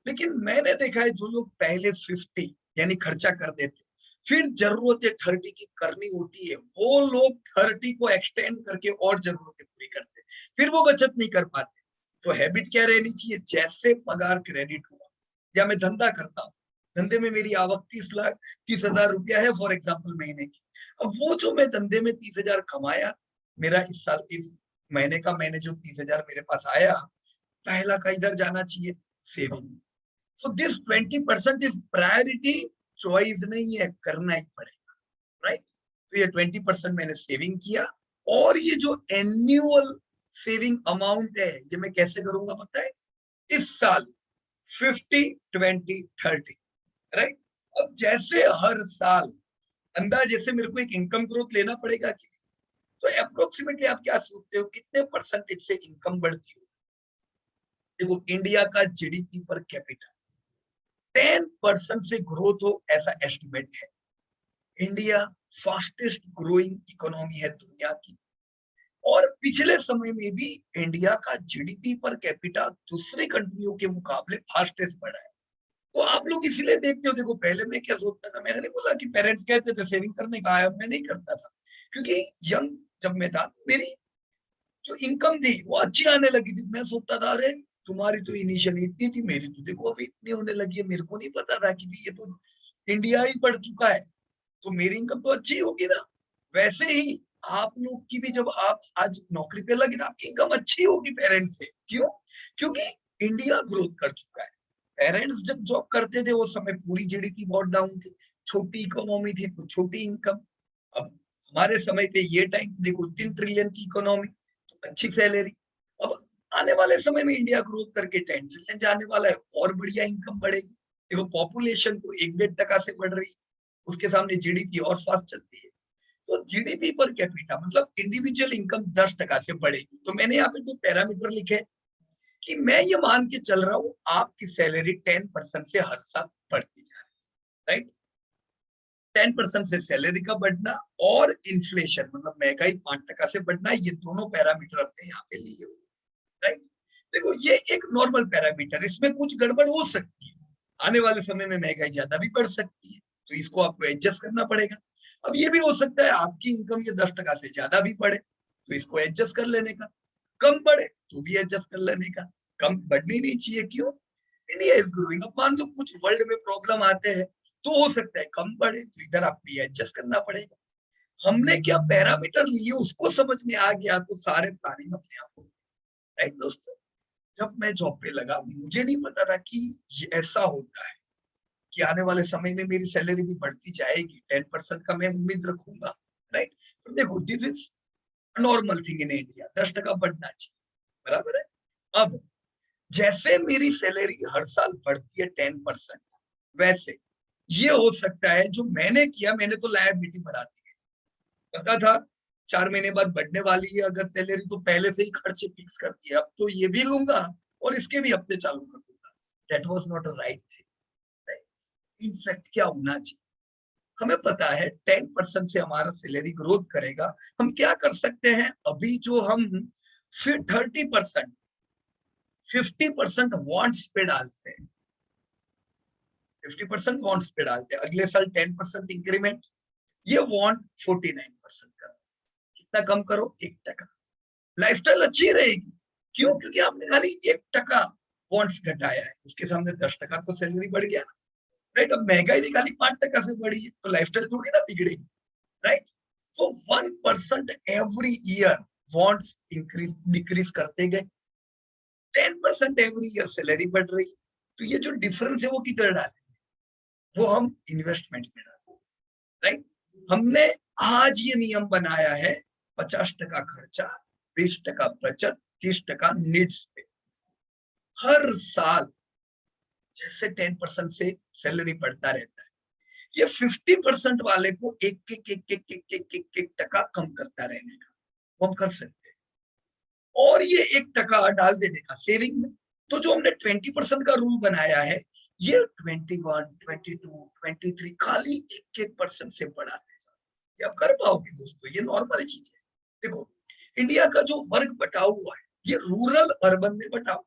लेकिन मैंने देखा है जो लोग पहले 50 यानी खर्चा कर देते, फिर जरूरतें 30 की करनी होती है, वो लोग 30 को एक्सटेंड करके और जरूरतें पूरी करते, फिर वो बचत नहीं कर पाते। तो हैबिट क्या रहनी चाहिए? जैसे पगार क्रेडिट हुआ, या मैं धंधा करता हूँ, धंधे में मेरी आवक 30,30,000 रुपया है फॉर एग्जाम्पल महीने की। अब वो जो मैं धंधे में 30,000 कमाया, मेरा इस साल इस महीने का मैंने जो 30,000 मेरे पास आया, पहला का इधर जाना चाहिए, saving. So this 20% is priority, choice नहीं है, करना ही पड़ेगा, राइट। तो ये 20% मैंने सेविंग किया, और ये जो एनुअल सेविंग अमाउंट है ये मैं कैसे करूंगा पता है? इस साल 50, 20, 30, राइट। अब जैसे हर साल अंदाजे से मेरे को एक इनकम ग्रोथ लेना पड़ेगा कि, तो अप्रोक्सीमेटली आप क्या सोचते हो कितने परसेंटेज से इनकम बढ़ती हो? देखो इंडिया का जीडीपी पर कैपिटा 10% से ग्रोथ हो ऐसा एस्टिमेट है। इंडिया फास्टेस्ट ग्रोइंग इकोनॉमी है दुनिया की, और पिछले समय में भी इंडिया का जीडीपी पर कैपिटा दूसरी कंट्रियों के मुकाबले फास्टेस्ट बढ़ा है। तो आप लोग इसलिए देखते हो, देखो पहले मैं क्या सोचता था, मैंने नहीं बोला कि पेरेंट्स कहते थे सेविंग करने का, आया मैं नहीं करता था, क्योंकि यंग जब मैं था मेरी जो इनकम थी वो अच्छी आने लगी थी। मैं सोचता था अरे तुम्हारी तो इनिशियली इतनी थी, मेरी तो देखो अभी इतनी होने लगी है। मेरे को नहीं पता था कि ये तो इंडिया ही बढ़ चुका है, तो मेरी इनकम तो अच्छी होगी ना। वैसे ही आप लोग की भी जब आप आज नौकरी पे लगे तो आपकी इनकम अच्छी होगी पेरेंट्स से। क्यों? क्योंकि इंडिया ग्रोथ कर चुका है। पेरेंट्स जब जॉब करते थे वो समय पूरी जीडीपी बहुत डाउन थी, छोटी इकोनॉमी थी तो छोटी इनकम। अब हमारे समय पे ये टाइम देखो 3 ट्रिलियन की इकोनॉमी, तो अच्छी सैलरी। अब आने वाले समय में इंडिया ग्रोथ करके 10 ट्रिलियन जाने वाला है, और बढ़िया इनकम बढ़ेगी। देखो पॉपुलेशन तो 1-1.5% से बढ़ रही है, उसके सामने जीडीपी और फास्ट चलती है। तो जीडीपी पर कैपिटा मतलब इंडिविजुअल इनकम 10% से बढ़ेगी। तो मैंने यहाँ पे दो पैरामीटर लिखे कि मैं ये मान के चल रहा हूँ आपकी सैलरी 10% से हर साल बढ़ती जा रही है, राइट। 10% से सैलरी का बढ़ना और इन्फ्लेशन मतलब महंगाई 5% से बढ़ना, ये दोनों पैरामीटर अपने यहाँ पे लिए हुए, राइट। देखो ये एक नॉर्मल पैरामीटर, इसमें कुछ गड़बड़ हो सकती है, आने वाले समय में महंगाई ज्यादा भी बढ़ सकती है, तो इसको आपको एडजस्ट करना पड़ेगा। अब ये भी हो सकता है आपकी इनकम ये 10% से ज्यादा भी बढ़े, तो इसको एडजस्ट कर लेने का, कम बढ़े तो भी एडजस्ट कर लेने का। कम बढ़नी नहीं चाहिए, क्यों? India is growing. अब मान लो कुछ वर्ल्ड में प्रॉब्लम आते हैं तो हो सकता है कम बढ़े, तो इधर आपको ये एडजस्ट करना पड़ेगा। हमने क्या पैरामीटर लिए उसको समझ में आ गया तो सारे प्लानिंग अपने आप हो, राइट दोस्तों। जब मैं जॉब पे लगा मुझे नहीं पता था कि ये ऐसा होता है कि आने वाले समय में मेरी सैलरी भी बढ़ती जाएगी, 10% का मैं उम्मीद रखूंगा, राइट। तो देखो this is normal thing in India, 10% बढ़ना चाहिए, बराबर है। अब जैसे मेरी सैलरी हर साल बढ़ती है 10%, वैसे ये हो सकता है जो मैंने किया, मैंने तो लायबिलिटी बढ़ा दी, पता था 4 महीने बाद बढ़ने वाली है अगर सैलरी, तो पहले से ही खर्चे फिक्स कर दिए, अब तो ये भी लूंगा और इसके भी हफ्ते चालू कर दूंगा। That was not a right thing. In fact क्या होना चाहिए, हमें पता है 10% से हमारा सैलरी ग्रोथ करेगा, हम क्या कर सकते हैं, अभी जो हम फिर 30% 50% वॉन्ट्स पे डालते हैं, 50% वॉन्ट्स पे डालते हैं, अगले साल 10% इंक्रीमेंट, ये वॉन्ट 49% कर, कितना कम करो, 1%। लाइफस्टाइल अच्छी रहेगी, क्यों? क्योंकि आपने खाली 1% वॉन्ट्स घटाया है, उसके सामने 10% तो सैलरी बढ़ गया ना, राइट। अब महंगाई भी खाली 5% से बढ़ी है, तो लाइफस्टाइल थोड़ी ना बिगड़ेगी, राइट। सो 1% every year wants increase decrease करते गए, 10% एवरी ईयर सैलरी बढ़ रही है, तो ये जो डिफरेंस है वो किधर डालेंगे, वो हम इन्वेस्टमेंट में डालेंगे, राइट। हमने आज ये नियम बनाया है 50% खर्चा, 20% बचत, 30% नीड्स पे। हर साल जैसे 10% से सैलरी बढ़ता रहता है, ये 50% वाले को एक एक एक एक एक एक एक एक टका कम करता रहने का वो हम कर सकते हैं, और ये 1% डाल देने का सेविंग में। तो जो हमने 20% का रूल बनाया है, ये 21, 22, 23 खाली 1% से बढ़ा देगा, ये आप कर पाओगे दोस्तों, ये नॉर्मल चीज है। देखो इंडिया का जो वर्ग बटा हुआ है ये रूरल अर्बन में बटा हुआ।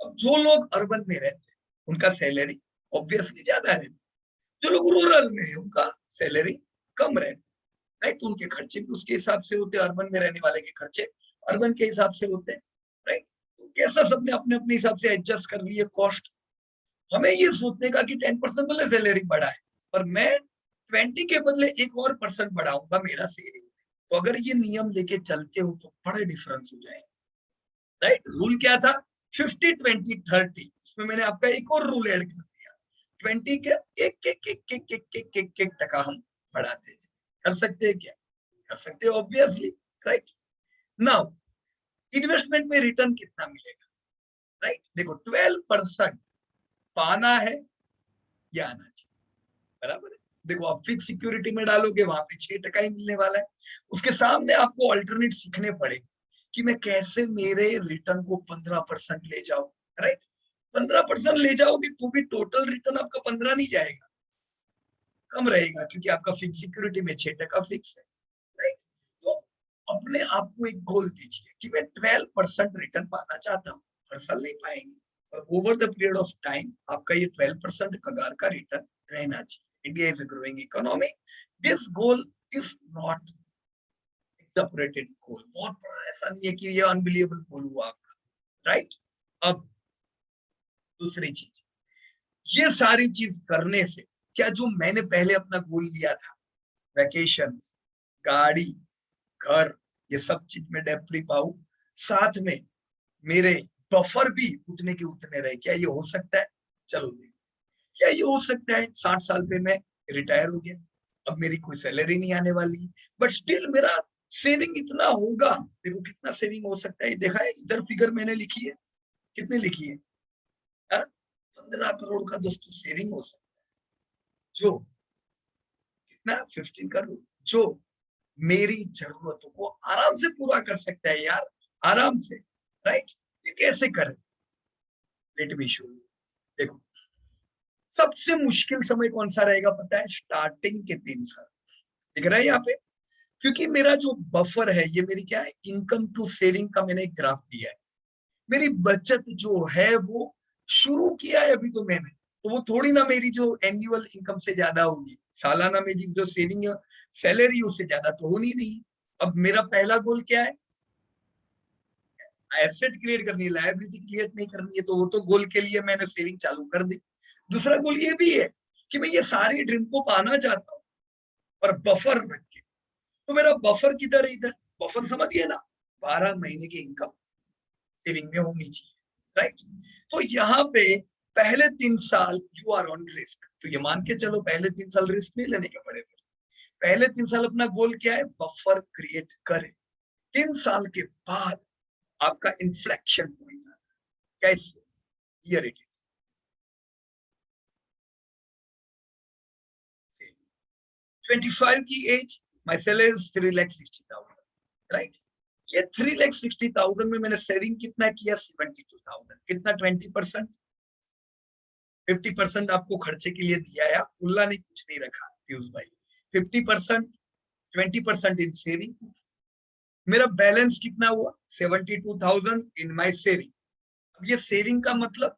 अब जो लोग अर्बन में रहते हैं उनका सैलरी ऑब्वियसली ज्यादा रहती है, जो लोग रूरल में है उनका सैलरी कम रहती है, राइट। तो उनके खर्चे भी उसके हिसाब से होते हैं, अर्बन में रहने वाले के खर्चे अर्बन के हिसाब से होते हैं, राइट। तो कैसा सबने अपने अपने हिसाब से एडजस्ट कर लिए कॉस्ट। हमें ये सोचने का कि 10% भले सैलरी बढ़ा है, पर मैं 20 के बदले एक और परसेंट बढ़ाऊंगा मेरा सेविंग। तो अगर ये नियम लेके चलते हो तो बड़े डिफरेंस हो जाएंगे, राइट। रूल क्या था, 50, 20, 30, उसमें मैंने आपका एक और रूल ऐड कर दिया, 20 के एक एक एक एक एक एक एक एक टका हम बढ़ाते हैं। कर सकते हैं क्या? कर सकते हैं ऑब्वियसली, राइट। नाउ इन्वेस्टमेंट में रिटर्न कितना मिलेगा, राइट। देखो 12% पाना है या आना चाहिए, बराबर है। देखो आप फिक्स सिक्योरिटी में डालोगे वहां पे 6% ही मिलने वाला है, उसके सामने आपको अल्टरनेट सीखने पड़ेंगे कि मैं कैसे मेरे रिटर्न को 15% ले जाऊं, राइट। 15% ले जाओगे तो भी टोटल रिटर्न आपका 15 नहीं जाएगा, कम रहेगा, क्योंकि आपका फिक्स सिक्योरिटी में 6% फिक्स है, राइट। तो अपने आप को एक गोल दीजिए कि मैं 12% रिटर्न पाना चाहता हूँ, हर साल नहीं पाएंगे, पर over the period of time आपका ये 12% कगार का रिटर्न रहना चाहिए। India is a growing economy, this goal is not separated goal, बहुत बड़ा ऐसा नहीं है कि ये अनबिलीवेबल गोल हुआ आपका, राइट। अब दूसरी चीज, ये सारी चीज करने से क्या जो मैंने पहले अपना गोल लिया था, वैकेशन, गाड़ी, घर, ये सब चीज में डेट फ्री पाऊं, साथ में मेरे बफर भी उतने के उतने रहे, क्या ये हो सकता है? चलो देखो, क्या ये हो सकता है 60 साल पे मैं रिटायर हो गया, अब मेरी कोई सैलरी नहीं आने वाली, बट स्टिल मेरा सेविंग इतना होगा। देखो कितना सेविंग हो सकता है, देखा है इधर फिगर मैंने लिखी है, कितनी लिखी है, 15 करोड़ का दोस्तों सेविंग हो सकता है, जो कितना 15 करोड़, जो मेरी जरूरतों को आराम से पूरा कर सकता है यार, आराम से, राइट। ये कैसे करें, लेट मी शो यू। देखो, सबसे मुश्किल समय कौन सा रहेगा पता है? स्टार्टिंग के 3 साल। दिख रहा है यहाँ पे? क्योंकि मेरा जो बफर है, ये मेरी क्या है, इनकम टू सेविंग का मैंने एक ग्राफ दिया है। मेरी बचत जो है वो शुरू किया है अभी तो मैंने, तो वो थोड़ी ना मेरी जो एनुअल इनकम से ज्यादा होगी, सालाना मेरी जो सेविंग है, सैलरी उससे ज्यादा तो होनी नहीं। अब मेरा पहला गोल क्या है? एसेट क्रिएट करनी है, लायबिलिटी क्रिएट नहीं करनी है, तो वो तो गोल के लिए मैंने सेविंग चालू कर दी। दूसरा गोल ये भी है कि मैं ये सारी ड्रीम को पाना चाहता हूँ, और बफर रख के। तो मेरा बफर किधर है? इधर बफर समझिए ना, 12 महीने की इनकम सेविंग में होनी चाहिए, राइट। तो यहाँ पे पहले 3 साल यू आर ऑन रिस्क, तो ये मान के चलो पहले 3 साल रिस्क नहीं लेने के पड़े। पहले 3 साल अपना गोल क्या है? बफर क्रिएट करें। 3 साल के बाद आपका इन्फ्लेक्शन पॉइंट है। कैसे? Here it is. 25 की age, my salary is 3,60,000, right. ये 3,60,000 में मैंने सेविंग कितना किया? 72,000। कितना? 20%। 50% आपको खर्चे के लिए दिया है, खुला नहीं, कुछ नहीं रखा पीयूष भाई। 50%, 20% इन सेविंग। मेरा बैलेंस कितना हुआ? 72,000 इन माई सेविंग। अब ये सेविंग का मतलब,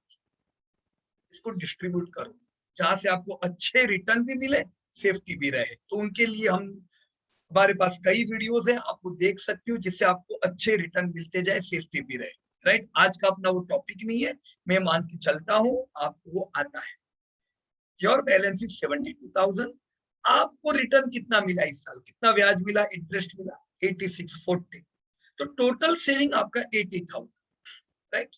इसको डिस्ट्रीब्यूट करो जहां से आपको अच्छे रिटर्न भी मिले, सेफ्टी भी रहे। तो उनके लिए हमारे पास कई वीडियोस हैं, आप वो देख सकते हो, जिससे आपको अच्छे रिटर्न मिलते जाए, सेफ्टी भी रहे, राइट। आज का अपना वो टॉपिक नहीं है, मैं मान के चलता हूं आपको वो आता है। Your balance is 72,000। आपको रिटर्न कितना मिला इस साल? कितना ब्याज मिला, इंटरेस्ट मिला? 8640। तो टोटल सेविंग आपका 80,000, राइट।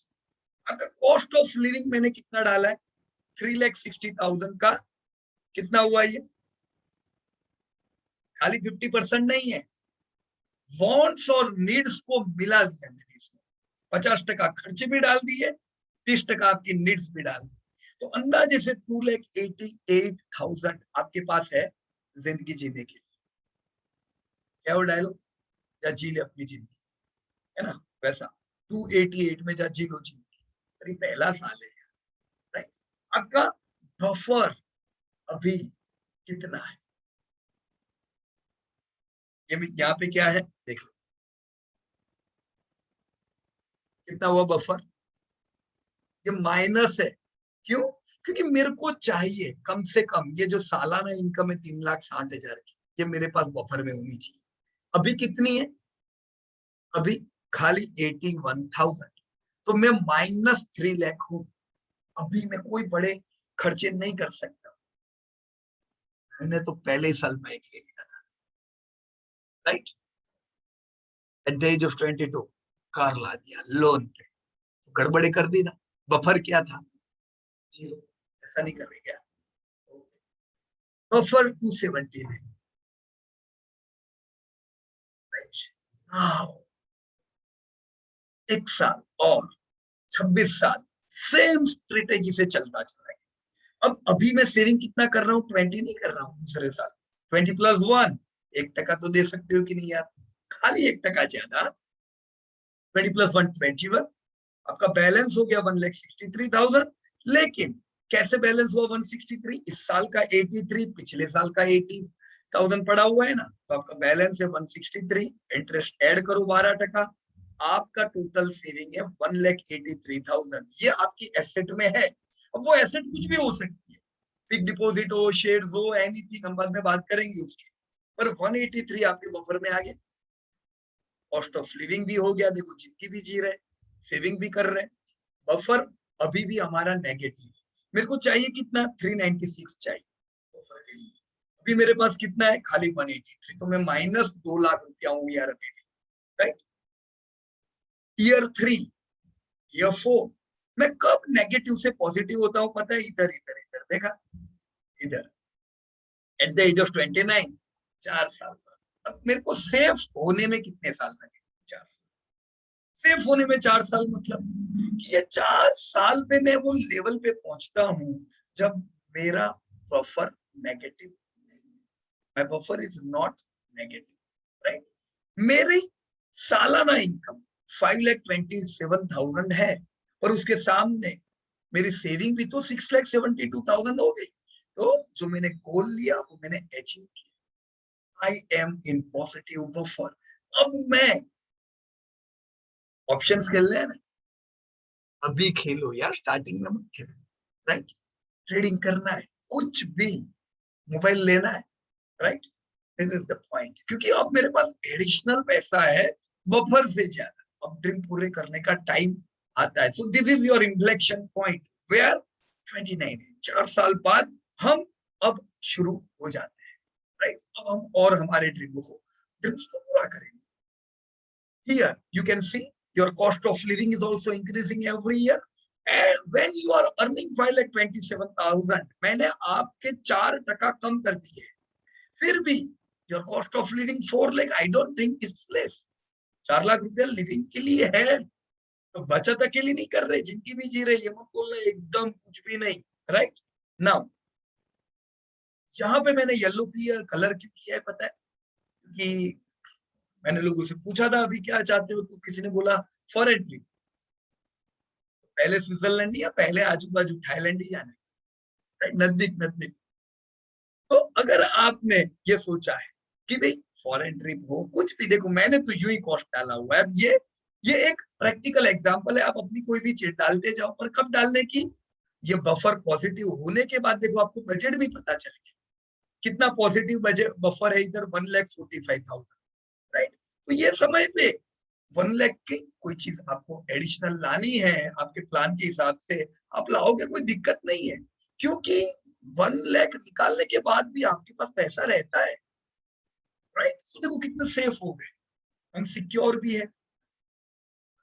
आपका कॉस्ट ऑफ लिविंग मैंने कितना डाला है? 3,60,000 का कितना हुआ ये? खाली 50% नहीं है, वांट्स और नीड्स को मिला दिया मैंने इसमें। 50% खर्चे भी डाल दिए, 30% आपकी नीड्स भी डाल दी। तो अंदाजे से 2,88,000 आपके पास है जिंदगी जीने के लिए। क्या वो डायलॉग, जा जी ले अपनी जिंदगी, है ना, वैसा 288 में जा जी लो जिंदगी। अरे पहला साल है, राइट। आपका बफर अभी कितना है? ये यहाँ पे क्या है देख लो, कितना हुआ बफर? ये माइनस है। क्यों? क्योंकि मेरे को चाहिए कम से कम, ये जो सालाना इनकम है 3,60,000 की, ये मेरे पास बफर में होनी चाहिए। अभी कितनी है? अभी खाली 81,000। तो मैं -3 लाख हूं। अभी मैं कोई बड़े खर्चे नहीं कर सकता। मैंने तो पहले ही साल में किया था, right. At the age of 22 car ला दिया लोन पे, गड़बड़ी कर दी ना। बफर क्या था? 0। ऐसा नहीं करेगा। बफर 270 है, राइट। नाउ 1 साल और 26 साल सेम स्ट्रेटेजी से चलता चला है। अब अभी मैं सेविंग कितना कर रहा हूँ? 20 नहीं कर रहा हूँ, दूसरे साल 20+1। 1% तो दे सकते हो कि नहीं यार? खाली 1% ज्यादा। 20+1 21। आपका बैलेंस हो गया 1,63,000। लेकिन कैसे बैलेंस हुआ 163? इस साल का 83, पिछले साल का 80,000 पड़ा हुआ है ना, तो आपका बैलेंस है 163। इंटरेस्ट ऐड करो 12%, आपका टोटल सेविंग है 1,83,000। ये आपकी एसेट में है। अब वो एसेट कुछ भी हो सकती है, फिक्स डिपॉजिट हो, शेयर्स हो, एनीथिंग, हम बाद में बात करेंगे उसकी। पर 183 आपके बफर में आ गया। कॉस्ट ऑफ लिविंग भी हो गया, देखो जिंदगी भी जी रहे, सेविंग भी कर रहे। बफर अभी भी हमारा नेगेटिव है। मेरे को चाहिए कितना? 396 चाहिए बफर के लिए। अभी मेरे पास कितना है? खाली 183। तो मैं -2 लाख रुपया हूँ यार अभी भी, राइट। ईयर 3, ईयर 4, मैं कब नेगेटिव से पॉजिटिव होता हूँ पता है? इधर इधर इधर देखा, इधर एट द एज ऑफ 29, 4 साल पर। अब मेरे को सेफ होने में कितने साल लगे? 4 साल। सेफ होने में 4 साल, मतलब कि ये 4 साल पे मैं वो लेवल पे पहुंचता हूं जब मेरा बफर नेगेटिव नहीं है। My buffer is not negative, right. मेरी सालाना इनकम 5,27,000 है, और उसके सामने मेरी सेविंग भी तो 6,72,000 हो गई। तो जो मैंने गोल लिया वो मैंने अचीव किया। I am in positive buffer. अब मैं ऑप्शंस खेल रहे हैं ना, अभी खेलो यार, स्टार्टिंग में मत खेलो, राइट। ट्रेडिंग करना है, कुछ भी, मोबाइल लेना है, right. This is the point, क्योंकि अब मेरे पास एडिशनल पैसा है बफर से ज्यादा। अब ड्रीम पूरे करने का टाइम आता है। So this is your inflection point where 29 है। 4 साल बाद हम अब शुरू हो जाते हैं, राइट। अब हम और हमारे ड्रीम्स को पूरा करेंगे। Here you can see your cost of living is also increasing every year. And when you are earning 5,27,000, मैंने आपके 4% कम कर दिए, फिर भी your cost of living 4 lakh, I don't think it's less. 4 lakh रुपया लिविंग के लिए है, तो बचत अकेली नहीं कर रहे, जिंदगी भी जी रही है, मत बोलना एकदम कुछ भी नहीं, राइट। नाउ यहाँ पे मैंने येलो कलर क्यों किया है पता है? क्योंकि मैंने लोगों से पूछा था अभी क्या चाहते हो, तो किसी ने बोला फॉरेन ट्रिप। पहले स्विट्जरलैंड या पहले आजू बाजू थाईलैंड ही जाना है, नजदीक नजदीक। तो अगर आपने ये सोचा है कि भाई फॉरेन ट्रिप हो, कुछ भी, देखो मैंने तो यूं ही कॉस्ट डाला हुआ है। अब ये एक प्रैक्टिकल एग्जांपल है। आप अपनी कोई भी चीज डालते जाओ, पर कब डालने की, ये बफर पॉजिटिव होने के बाद देखो आपको बजट भी पता चलेगा कितना पॉजिटिव बजट बफर है इधर, 1,45,000, राइट। तो ये समय पे 1 लाख की कोई चीज आपको एडिशनल लानी है, आपके प्लान के हिसाब से आप लाओगे, कोई दिक्कत नहीं है। क्योंकि 1 लाख निकालने के बाद भी आपके पास पैसा रहता है, राइट। तो देखो कितने सेफ हो गए हम, सिक्योर भी है,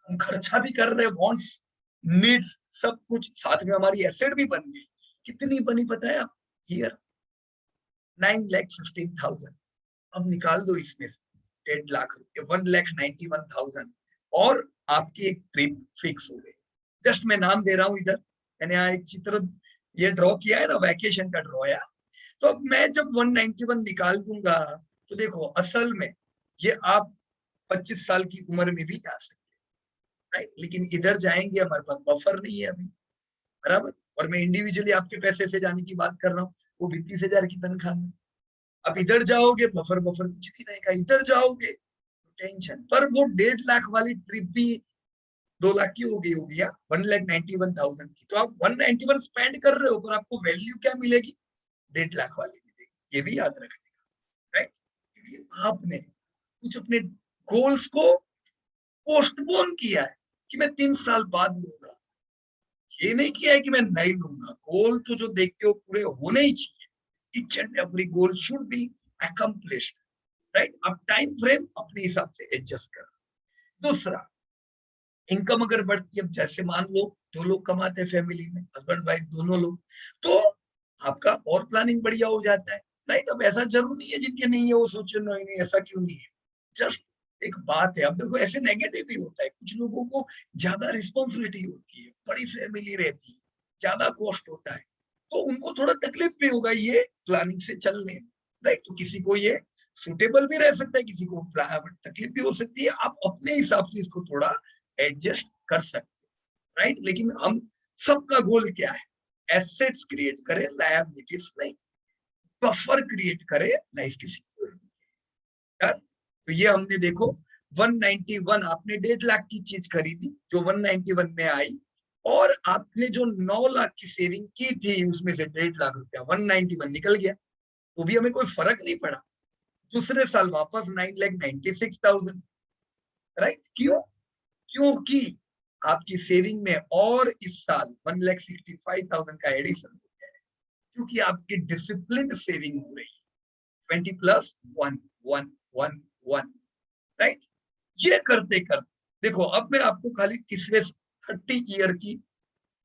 हम खर्चा भी कर रहे हैं, वांट्स नीड्स सब कुछ साथ में, हमारी एसेट भी बन गई। कितनी बनी पता है आप? हियर 9,15,000। अब निकाल दो इसमें से 1.5 लाख रुपए, 1,91,000, और आपकी एक ट्रिप फिक्स हो गई। जस्ट मैं नाम दे रहा हूँ इधर, मैंने यहाँ एक चित्र ये ड्रॉ किया है ना, वैकेशन का ड्रॉ है। तो अब मैं जब 191 निकाल दूंगा, तो देखो असल में ये आप 25 साल की उम्र में भी जा सकते हैं, राइट। लेकिन इधर जाएंगे, हमारे पास बफर नहीं है अभी, बराबर। और मैं इंडिविजुअली आपके पैसे से जाने की बात कर रहा हूँ, वो भी 30,000 की तनख्वाह में। अब इधर जाओगे, बफर बफर कुछ नहीं रहेगा, इधर जाओगे टेंशन। पर वो 1.5 लाख वाली ट्रिप भी 2 लाख की हो गई होगी, 1,91,000 की। तो आप 191 स्पेंड कर रहे हो, पर आपको वैल्यू क्या मिलेगी? 1.5 लाख वाली मिलेगी। ये भी याद रखने का, राइट। क्योंकि आपने कुछ अपने गोल्स को पोस्टपोन किया है कि मैं 3 साल बाद लूंगा, ये नहीं किया है कि मैं नहीं लूंगा। गोल तो जो देखते हो पूरे होने ही चाहिए। each and every goal should be accomplished, right। अब टाइम फ्रेम अपने हिसाब से एडजस्ट कर। दूसरा, इनकम अगर बढ़ती है, जैसे मान लो 2 लोग कमाते हैं फैमिली में, हस्बैंड वाइफ दोनों लोग, तो आपका और प्लानिंग बढ़िया हो जाता है, राइट। अब ऐसा जरूर नहीं है जिनके नहीं है वो सोचे नहीं नहीं ऐसा क्यों नहीं है, जस्ट एक बात है। अब देखो ऐसे नेगेटिव भी होता है, कुछ लोगों को ज्यादा रिस्पॉन्सिबिलिटी होती है, बड़ी फैमिली रहती है, ज्यादा कॉस्ट होता है, तो उनको थोड़ा तकलीफ भी होगा ये प्लानिंग से चलने, राइट। तो किसी को ये सुटेबल भी रह सकता है, किसी को तकलीफ भी हो सकती है। आप अपने हिसाब से इसको थोड़ा एडजस्ट कर सकते हैं, राइट। लेकिन हम सबका गोल क्या है? एसेट्स क्रिएट करें, लायबिलिटीज नहीं। बफर क्रिएट करें लाइफ की सिक्योरिटी। तो ये हमने देखो 191, आपने 1.5 लाख की चीज खरीदी जो 191 में आई, और आपने जो 9 लाख की सेविंग की थी उसमें से 1.5 लाख रुपया 191 निकल गया, तो भी हमें कोई फर्क नहीं पड़ा। दूसरे साल वापस 9,96,000, राइट। क्यों? क्योंकि आपकी सेविंग में और इस साल 1,65,000 का एडिशन हो गया है, क्योंकि आपकी डिसिप्लिन सेविंग हो रही है। 20 प्लस 1 1 1 1, राइट। ये करते करते देखो, अब मैं आपको खाली तीसरे 30 ईयर की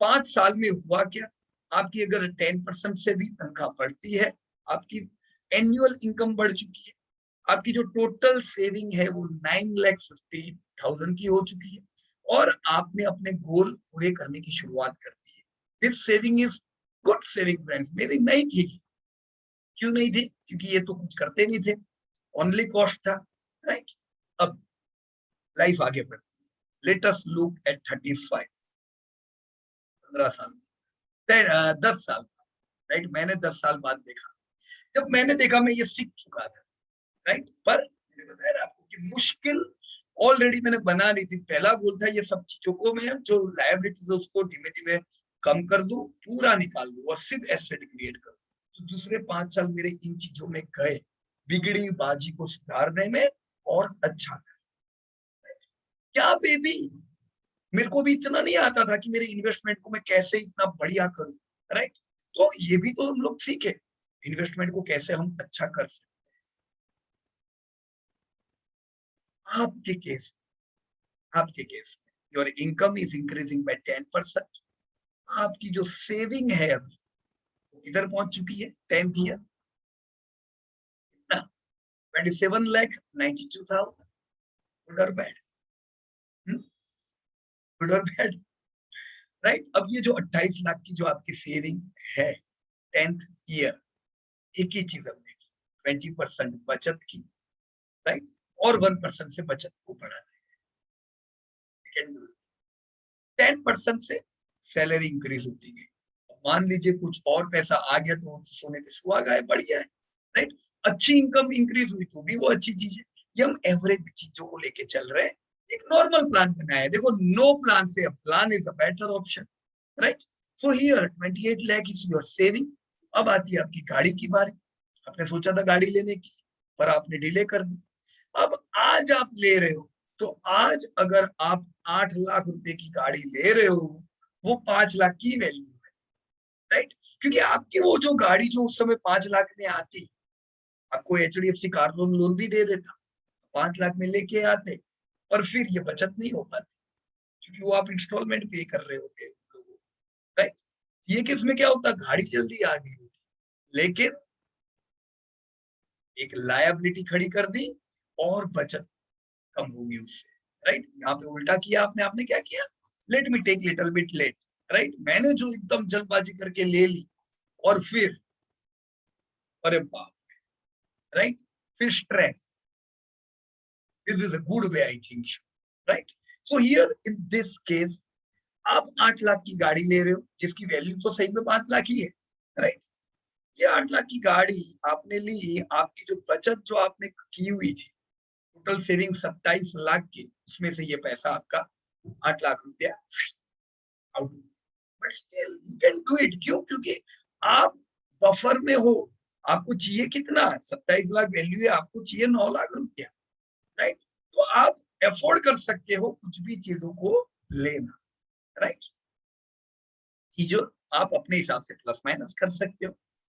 5 साल में हुआ क्या, आपकी अगर 10% से भी तनख्वाह बढ़ती है, आपकी एनुअल इनकम बढ़ चुकी है, आपकी जो टोटल सेविंग है वो 9,50,000 की हो चुकी है, और आपने अपने गोल पूरे करने की शुरुआत कर दी है। This saving is good saving friends. मेरी नहीं थी, क्यों नहीं थी? क्योंकि ये तो कुछ करते नहीं थे, ओनली कॉस्ट था, राइट। अब लाइफ आगे बढ़ती है, लेट अस लुक एट 35, 15 साल, 10 साल, राइट। मैंने 10 साल बाद देखा, जब मैंने देखा मैं ये सीख चुका था, राइट। पर मैंने बताया ना आपको कि मुश्किल ऑलरेडी मैंने बना ली थी। पहला गोल था ये सब चीजों को मैं जो लायबिलिटीज है उसको धीमे धीमे कम कर दूं, पूरा निकाल दूं और सिर्फ एसेट क्रिएट कर दूं। तो दूसरे 5 साल मेरे इन चीजों में गए, बिगड़ी बाजी को सुधारने में और अच्छा। क्या बेबी, मेरे को भी इतना नहीं आता था कि मेरे इन्वेस्टमेंट को मैं कैसे इतना बढ़िया करूं, राइट। तो ये भी तो हम लोग सीखे, इन्वेस्टमेंट को कैसे हम अच्छा कर सकते। आपके केस आपके केस में your income is increasing by 10%, आपकी जो सेविंग है अभी वो इधर पहुंच चुकी है 10th ईयर ना, 27,92,000। गुड और बैड? गुड और बैड? राइट। अब ये जो 28 लाख की जो आपकी सेविंग है 10th ईयर, एक ही चीज हमने की, 20% बचत की, राइट, और 1% से बचत को बढ़ाना है। 10% से सैलरी इंक्रीज होती गई। मान लीजिए कुछ और पैसा आ गया तो सोने पे सुहागा है, बढ़िया है, राइट। अच्छी इनकम इंक्रीज हुई तो भी वो अच्छी चीज है। ये हम एवरेज चीजों को लेके चल रहे हैं, एक नॉर्मल प्लान बनाया है। देखो, नो प्लान से plan is a better option, right. So here 28 lakh is your saving. अब आती है आपकी गाड़ी की बारी। आपने सोचा था गाड़ी लेने की, पर आपने डिले कर दी। अब आज आप ले रहे हो, तो आज अगर आप 8 लाख रुपए की गाड़ी ले रहे हो, वो 5 लाख की वैल्यू है, राइट। क्योंकि आपकी वो जो गाड़ी जो उस समय 5 लाख में आती, आपको एचडीएफसी कार लोन लोन भी दे देता, 5 लाख में लेके आते, पर फिर ये बचत नहीं हो पाती, क्योंकि वो आप इंस्टॉलमेंट पे कर रहे होते, राइट। ये केस में क्या होता, गाड़ी जल्दी आ गई होती, लेकिन एक लायबिलिटी खड़ी कर दी और बचत कम होगी उससे, राइट। यहाँ पे उल्टा किया आपने। आपने क्या किया, let me take little bit late, right. मैंने जो एकदम जल्दबाजी करके ले ली और फिर अरे बाप, राइट, फिर stress. This is a good way I think, right. So here in this case आप 8 लाख की गाड़ी ले रहे हो, जिसकी वैल्यू तो सही में 5 लाख ही है, राइट। ये 8 लाख की गाड़ी आपने ली, आपकी जो बचत जो आपने की हुई थी, टोटल सेविंग 27 लाख की, उसमें से ये पैसा आपका 8 लाख रुपया out. But still you can do it. क्यों? क्योंकि आप बफर में हो। आपको चाहिए कितना, 27 लाख वैल्यू है, आपको चाहिए 9 लाख रुपया, राइट। तो आप अफोर्ड कर सकते हो कुछ भी चीजों को लेना, राइट। चीजों आप अपने हिसाब से प्लस माइनस कर सकते हो,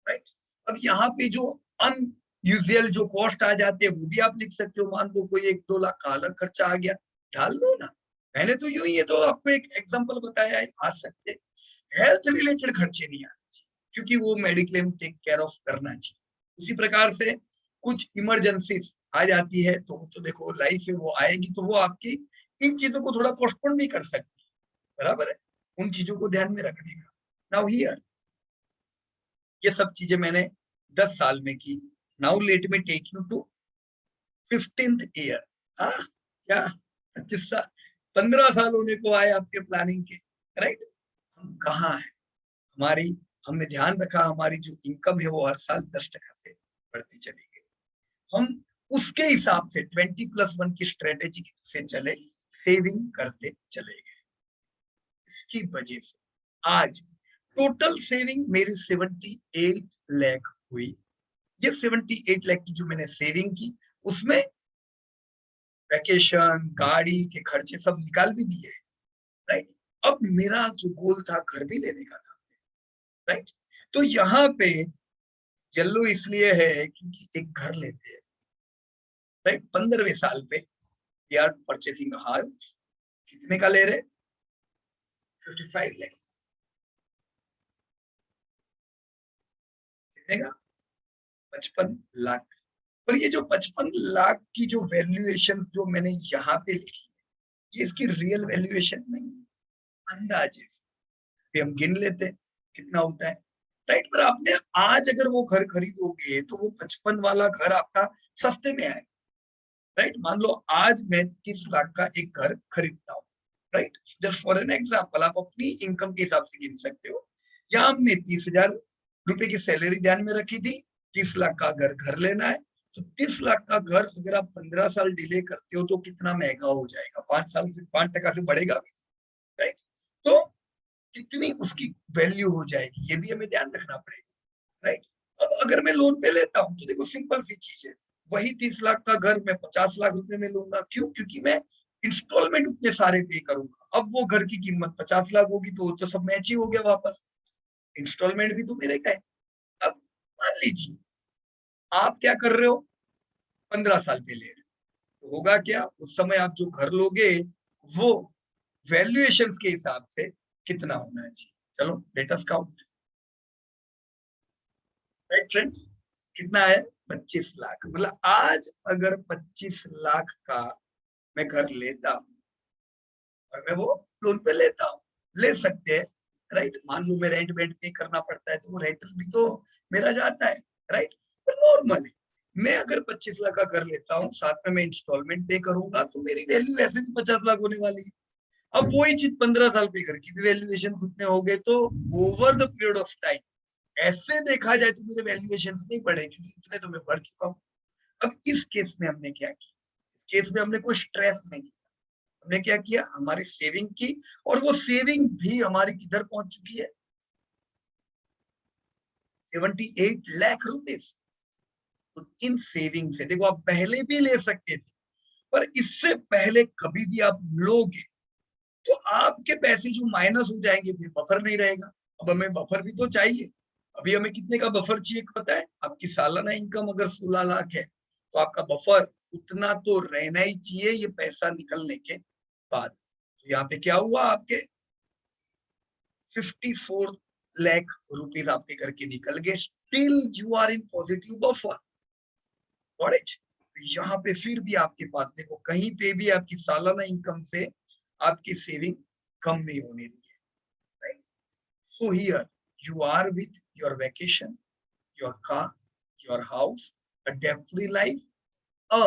राइट। अब यहाँ पे जो अनयूजुअल जो कॉस्ट आ जाते हैं वो भी आप लिख सकते हो। मान लो कोई 1-2 लाख का अलग खर्चा आ गया, डाल दो ना। मैंने तो यूं ही है तो आपको एक एग्जांपल बताया है, आ सकते। हेल्थ रिलेटेड खर्चे नहीं आने चाहिए, क्योंकि वो मेडिक्लेम टेक केयर ऑफ करना चाहिए। उसी प्रकार से कुछ इमरजेंसीज आ जाती है तो देखो लाइफ है वो आएगी, तो वो आपकी इन चीजों को थोड़ा पोस्टपोन भी कर सकती है, बराबर है। उन चीजों को ध्यान में रखने का। नाउ हियर, ये सब चीजें मैंने 10 साल में की। Now let me take you to 15th year. हाँ, क्या 25 साल, 15 साल होने को आए आपके प्लानिंग के, राइट। हम कहाँ है, हमारी, हमने ध्यान रखा हमारी जो इनकम है वो हर साल 10% से बढ़ती चली गई। हम उसके हिसाब से 20+1 की स्ट्रेटेजी से चले, सेविंग करते चले गए। इसकी वजह से आज टोटल सेविंग मेरी 78 लाख हुई। ये 78 लाख की जो मैंने सेविंग की, उसमें वैकेशन, गाड़ी के खर्चे सब निकाल भी दिए, राइट। अब मेरा जो गोल था घर भी लेने का था, राइट। तो यहाँ पे येलो इसलिए है क्योंकि एक घर लेते हैं, राइट, 15वें साल पे वी आर परचेसिंग हाउस। कितने का ले रहे, 55 लाख। कितने का, 55 लाख। पर ये जो 55 लाख की जो वैल्यूएशन जो मैंने यहाँ पे लिखी है, ये इसकी रियल वैल्यूएशन नहीं, अंदाजे से हम गिन लेते हैं कितना होता है, राइट। पर आपने आज अगर वो घर खरीदोगे तो वो 55 वाला घर आपका सस्ते में आएगा, राइट। मान लो आज मैं 30 लाख का एक घर खरीदता हूँ, right. Just for an example, आप अपनी इनकम के हिसाब से गिन सकते हो। या हमने 30,000 रुपए की सैलरी ध्यान में रखी थी, 30 लाख का घर लेना है। तो 30 लाख का घर अगर आप 15 साल डिले करते हो तो कितना महंगा हो जाएगा, 5% से बढ़ेगा भी, राइट। तो कितनी उसकी वैल्यू हो जाएगी, ये भी हमें ध्यान रखना पड़ेगा, राइट। अब अगर मैं लोन पे लेता हूँ तो देखो सिंपल सी चीज है, वही 30 लाख का घर मैं 50 लाख रुपए में लूंगा। क्यों? क्योंकि मैं इंस्टॉलमेंट उतने सारे पे करूंगा। अब वो घर की कीमत 50 लाख होगी तो वो तो सब मैच ही हो गया वापस, इंस्टॉलमेंट भी तो मेरे का है। अब मान लीजिए आप क्या कर रहे हो, 15 साल पे ले रहे हो, तो होगा क्या, उस समय आप जो घर लोगे वो वैल्यूएशन के हिसाब से कितना होना चाहिए। चलो let us count, right friends. कितना है, 25 लाख। मतलब आज अगर 25 लाख का मैं घर लेता हूँ और मैं वो लोन पे लेता हूँ, ले सकते हैं, राइट। मान लो मैं रेंट वेंट पे करना पड़ता है तो वो रेंटल भी तो मेरा जाता है, राइट। तो नॉर्मली मैं अगर 25 लाख का घर लेता हूँ, साथ में मैं इंस्टॉलमेंट पे करूंगा तो मेरी वैल्यू ऐसे भी 50 लाख होने वाली है। अब वही चीज 15 साल पे घर की भी वैल्यूएशन उतने हो गए, तो over the period of time ऐसे देखा जाए तो मेरे वैल्यूएशन नहीं बढ़े, क्योंकि इतने तो मैं बढ़ चुका हूँ। अब इस केस में हमने क्या किया, इस केस में हमने कोई स्ट्रेस नहीं किया। हमने क्या किया, हमारी सेविंग की, और वो सेविंग भी हमारी किधर पहुंच चुकी है, 78 लाख रुपीज। तो इन सेविंग से देखो, आप पहले भी ले सकते थे, पर इससे पहले कभी भी आप लोगे तो आपके पैसे जो माइनस हो जाएंगे, फिर बफर नहीं रहेगा। अब हमें बफर भी तो चाहिए। अभी हमें कितने का बफर चाहिए पता है, आपकी सालाना इनकम अगर 16 लाख है तो आपका बफर उतना तो रहना ही चाहिए, ये पैसा निकलने के बाद। तो यहाँ पे क्या हुआ, आपके 54 लाख रुपीज आपके घर के निकल गए, still you are in positive buffer. यहाँ पे फिर भी आपके पास देखो, कहीं पे भी आपकी सालाना इनकम से आपकी सेविंग कम नहीं होने दी है, right. So here you are with your vacation, your car, your house, a debt-free life, a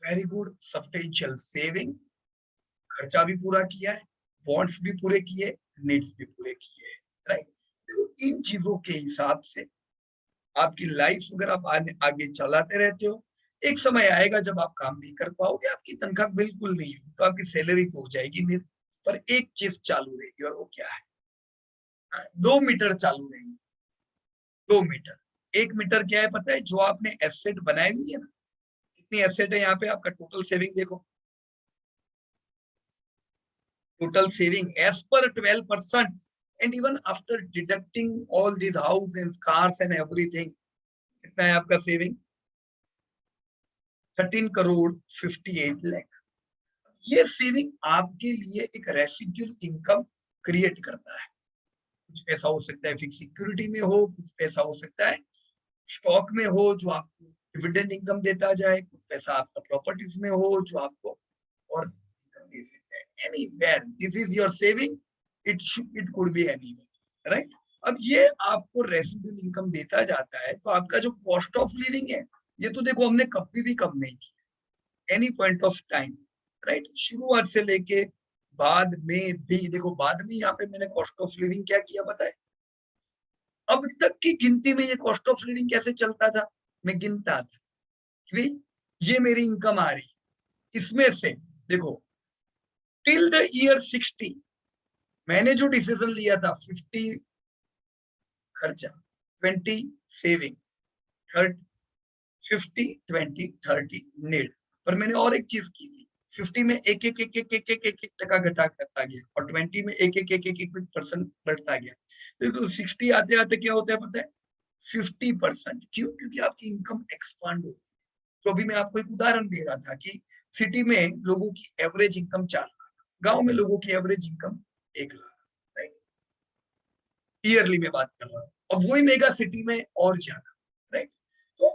very good substantial saving, खर्चा भी पूरा किया है, बॉन्ड्स भी पूरे किए, नीड्स भी पूरे किए, राइट। तो इन चीजों के हिसाब से आपकी लाइफ अगर आप आगे चलाते रहते हो, एक समय आएगा जब आप काम नहीं कर पाओगे, आपकी तनख्वाह बिल्कुल नहीं होगी, तो आपकी सैलरी तो हो जाएगी नहीं, पर एक चीज चालू रहेगी, और वो क्या है, 2 मीटर चालू रहेंगे। 2 मीटर, 1 मीटर क्या है पता है, जो आपने एसेट बनाई हुई है ना, कितनी एसेट है यहाँ पे, आपका टोटल सेविंग देखो, total saving as per 12%, and even after deducting all these house and cars and everything, कितना है आपका सेविंग, 13,58 करोड़। ये सेविंग आपके लिए एक रेसिडुअल इनकम क्रिएट करता है। कुछ पैसा हो सकता है फिक्स सिक्योरिटी में हो, कुछ पैसा हो सकता है स्टॉक में हो जो आपको डिविडेंड इनकम देता जाए, कुछ पैसा आपका प्रॉपर्टीज में हो जो आपको और इनकम दे सकता है। Anywhere this is your saving, it could be anywhere, right. अब ये आपको रेसिडुअल इनकम देता जाता है, तो आपका जो कॉस्ट ऑफ लिविंग है, ये तो देखो हमने कभी भी कम नहीं किया, any point of time, right. शुरुआत से लेके बाद में भी देखो, बाद में यहाँ पे मैंने कॉस्ट ऑफ लिविंग क्या किया बताए, अब तक की गिनती में ये कॉस्ट ऑफ लिविंग कैसे चलता था, मैं गिनता था कि ये मेरी इनकम आ रही, इसमें से देखो टिल द ईयर 60 मैंने जो डिसीजन लिया था, 50 खर्चा, 20 सेविंग, 50, 20, 30 नीड। पर मैंने और एक चीज की थी, 50 में एक एक एक एक एक एक एक टका घटा करता गया, और 20 में एक एक एक एक एक परसेंट बढ़ता गया। तो 60 आते आते क्या होता है पता है, 50%। क्यों? क्योंकि आपकी इनकम एक्सपांड हो। तो अभी मैं आपको एक उदाहरण दे रहा था कि सिटी में लोगों की एवरेज इनकम 4 लाख, गांव में लोगों की average income 1 lakh, right. Yearly में बात कर रहा हूँ। अब वही मेगा सिटी में और ज्यादा, राइट। तो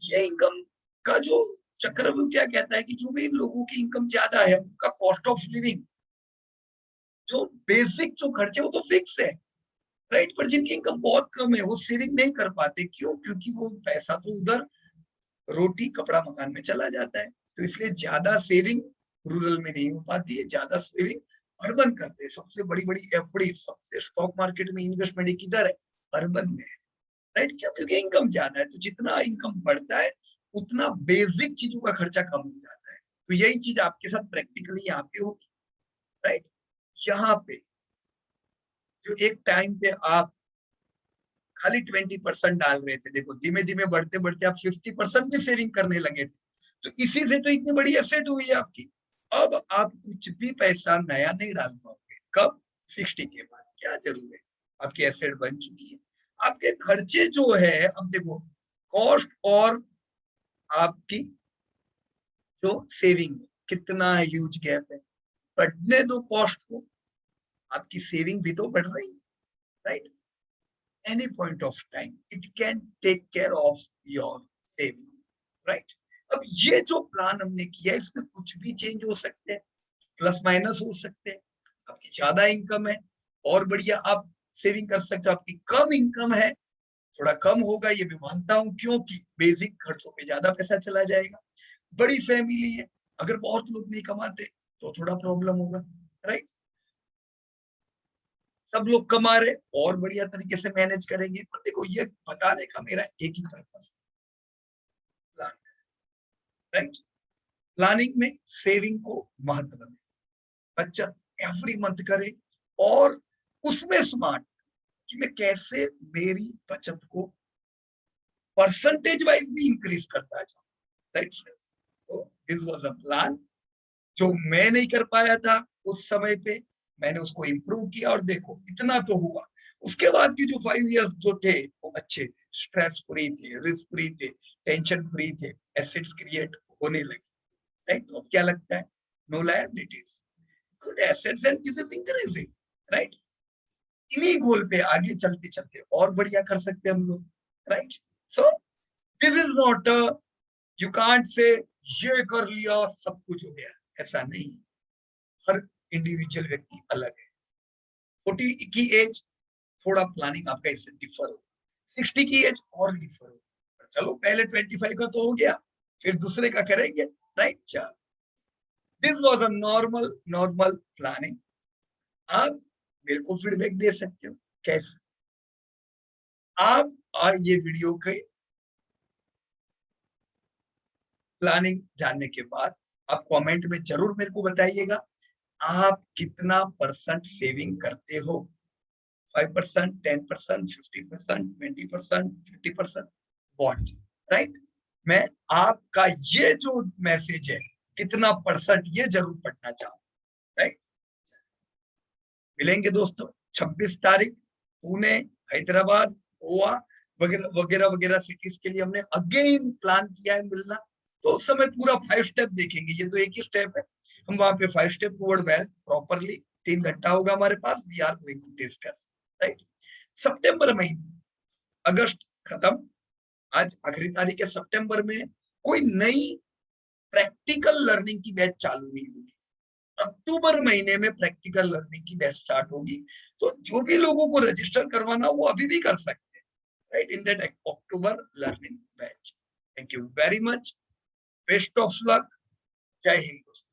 ये इनकम का जो चक्रव्यूह क्या कहता है कि जो भी लोगों की इनकम ज्यादा है उनका कॉस्ट ऑफ लिविंग, जो बेसिक जो खर्चे वो तो फिक्स है, राइट। पर जिनकी इनकम बहुत कम है वो सेविंग नहीं कर पाते। क्यों? क्योंकि वो पैसा तो उधर रोटी कपड़ा मकान में चला जाता है। तो इसलिए ज्यादा सेविंग रूरल में नहीं हो पाती है, ज्यादा सेविंग अर्बन करते हैं। सबसे बड़ी बड़ी एफडी, सबसे स्टॉक मार्केट में इन्वेस्टमेंट किधर है? अर्बन में है, राइट? क्यों? क्योंकि इनकम ज्यादा है, तो जितना इनकम बढ़ता है उतना बेसिक चीजों का खर्चा कम हो जाता है। तो यही चीज आपके साथ प्रैक्टिकली यहाँ पे होगी, राइट? यहाँ पे जो एक टाइम पे आप खाली 20% डाल रहे थे, देखो धीमे धीमे बढ़ते बढ़ते आप 50% भी सेविंग करने लगे थे, तो इसी से तो इतनी बड़ी एसेट हुई है आपकी। अब आप कुछ भी पैसा नया नहीं डाल पाओगे। कब? 60 के बाद। क्या जरूरत है? आपकी एसेट बन चुकी है। आपके खर्चे जो है, अब देखो कॉस्ट और आपकी जो सेविंग, कितना ह्यूज गैप है। बढ़ने दो कॉस्ट को, आपकी सेविंग भी तो बढ़ रही है, right? any point of time it can take care of your saving, right? अब ये जो प्लान हमने किया इसमें कुछ भी चेंज हो सकते हैं, प्लस माइनस हो सकते हैं। आपकी ज्यादा इनकम है और बढ़िया आप सेविंग कर सकते हो, आपकी कम इनकम है थोड़ा कम होगा, ये भी मानता हूं, क्योंकि बेसिक खर्चों पे ज्यादा पैसा चला जाएगा। बड़ी फैमिली है, अगर बहुत लोग नहीं कमाते तो थोड़ा प्रॉब्लम होगा, राइट? सब लोग कमा रहे और बढ़िया तरीके से मैनेज करेंगे। पर देखो ये बताने का मेरा एक ही पर्पस, प्लान, राइट? प्लानिंग में सेविंग को महत्व दें, बचत एवरी मंथ करें और उसमें स्मार्ट कि मैं कैसे मेरी बचत को परसेंटेज वाइज भी इंक्रीज करता जाऊं, राइट फ्रेंड्स? तो दिस वाज अ प्लान जो मैं नहीं कर पाया था उस समय पे, मैंने उसको इम्प्रूव किया और देखो इतना तो हुआ। उसके बाद की जो 5 इयर्स जो थे वो अच्छे थे, स्ट्रेस फ्री थे, रिस्क फ्री थे, टेंशन फ्री थे, एसेट्स क्रिएट होने लगे, राइट? तो अब क्या लगता है? No liabilities, good assets and this is increasing, right? इन्हीं गोल पे आगे चलते चलते और बढ़िया कर सकते हैं हम लोग, right? So this is not, you can't say ये कर लिया सब कुछ हो गया, ऐसा नहीं। हर इंडिविजुअल व्यक्ति अलग है। 40 की एज थोड़ा प्लानिंग आपका इससे डिफर होगा, 60 की एज और डिफर होगा। चलो पहले 25 का तो हो गया, फिर दूसरे का करेंगे, राइट? चलो, this was a normal planning. आप मेरे को फीडबैक दे सकते हो कैसे आप आज ये वीडियो के प्लानिंग जानने के बाद आप कमेंट में जरूर मेरे को बताइएगा आप कितना परसेंट सेविंग करते हो। 5%, 10%, 50%, 20%, 50%, वॉट, राइट? मैं आपका ये जो मैसेज है कितना परसेंट, ये जरूर पढ़ना चाहूँ, राइट? मिलेंगे दोस्तों 26 तारीख, पुणे, हैदराबाद, गोवा वगैरह वगैरह वगैरह सिटीज के लिए हमने अगेन प्लान किया है मिलना। तो उस समय पूरा 5 स्टेप देखेंगे, ये तो एक ही स्टेप है। हम वहां पे 5 स्टेप टुवर्ड वेल्थ प्रॉपरली 3 घंटा होगा हमारे पास, we are going to discuss, right? सितंबर महीने, अगस्त खत्म, आज आखिरी तारीख है। सितंबर में कोई नई प्रैक्टिकल लर्निंग की बैच चालू नहीं होगी। अक्टूबर महीने में प्रैक्टिकल लर्निंग की बैच स्टार्ट होगी। तो जो भी लोगों को रजिस्टर करवाना वो अभी भी कर सकते हैं, right? In that October learning batch. Thank you very much, best of luck, जय हिंद दोस्तों।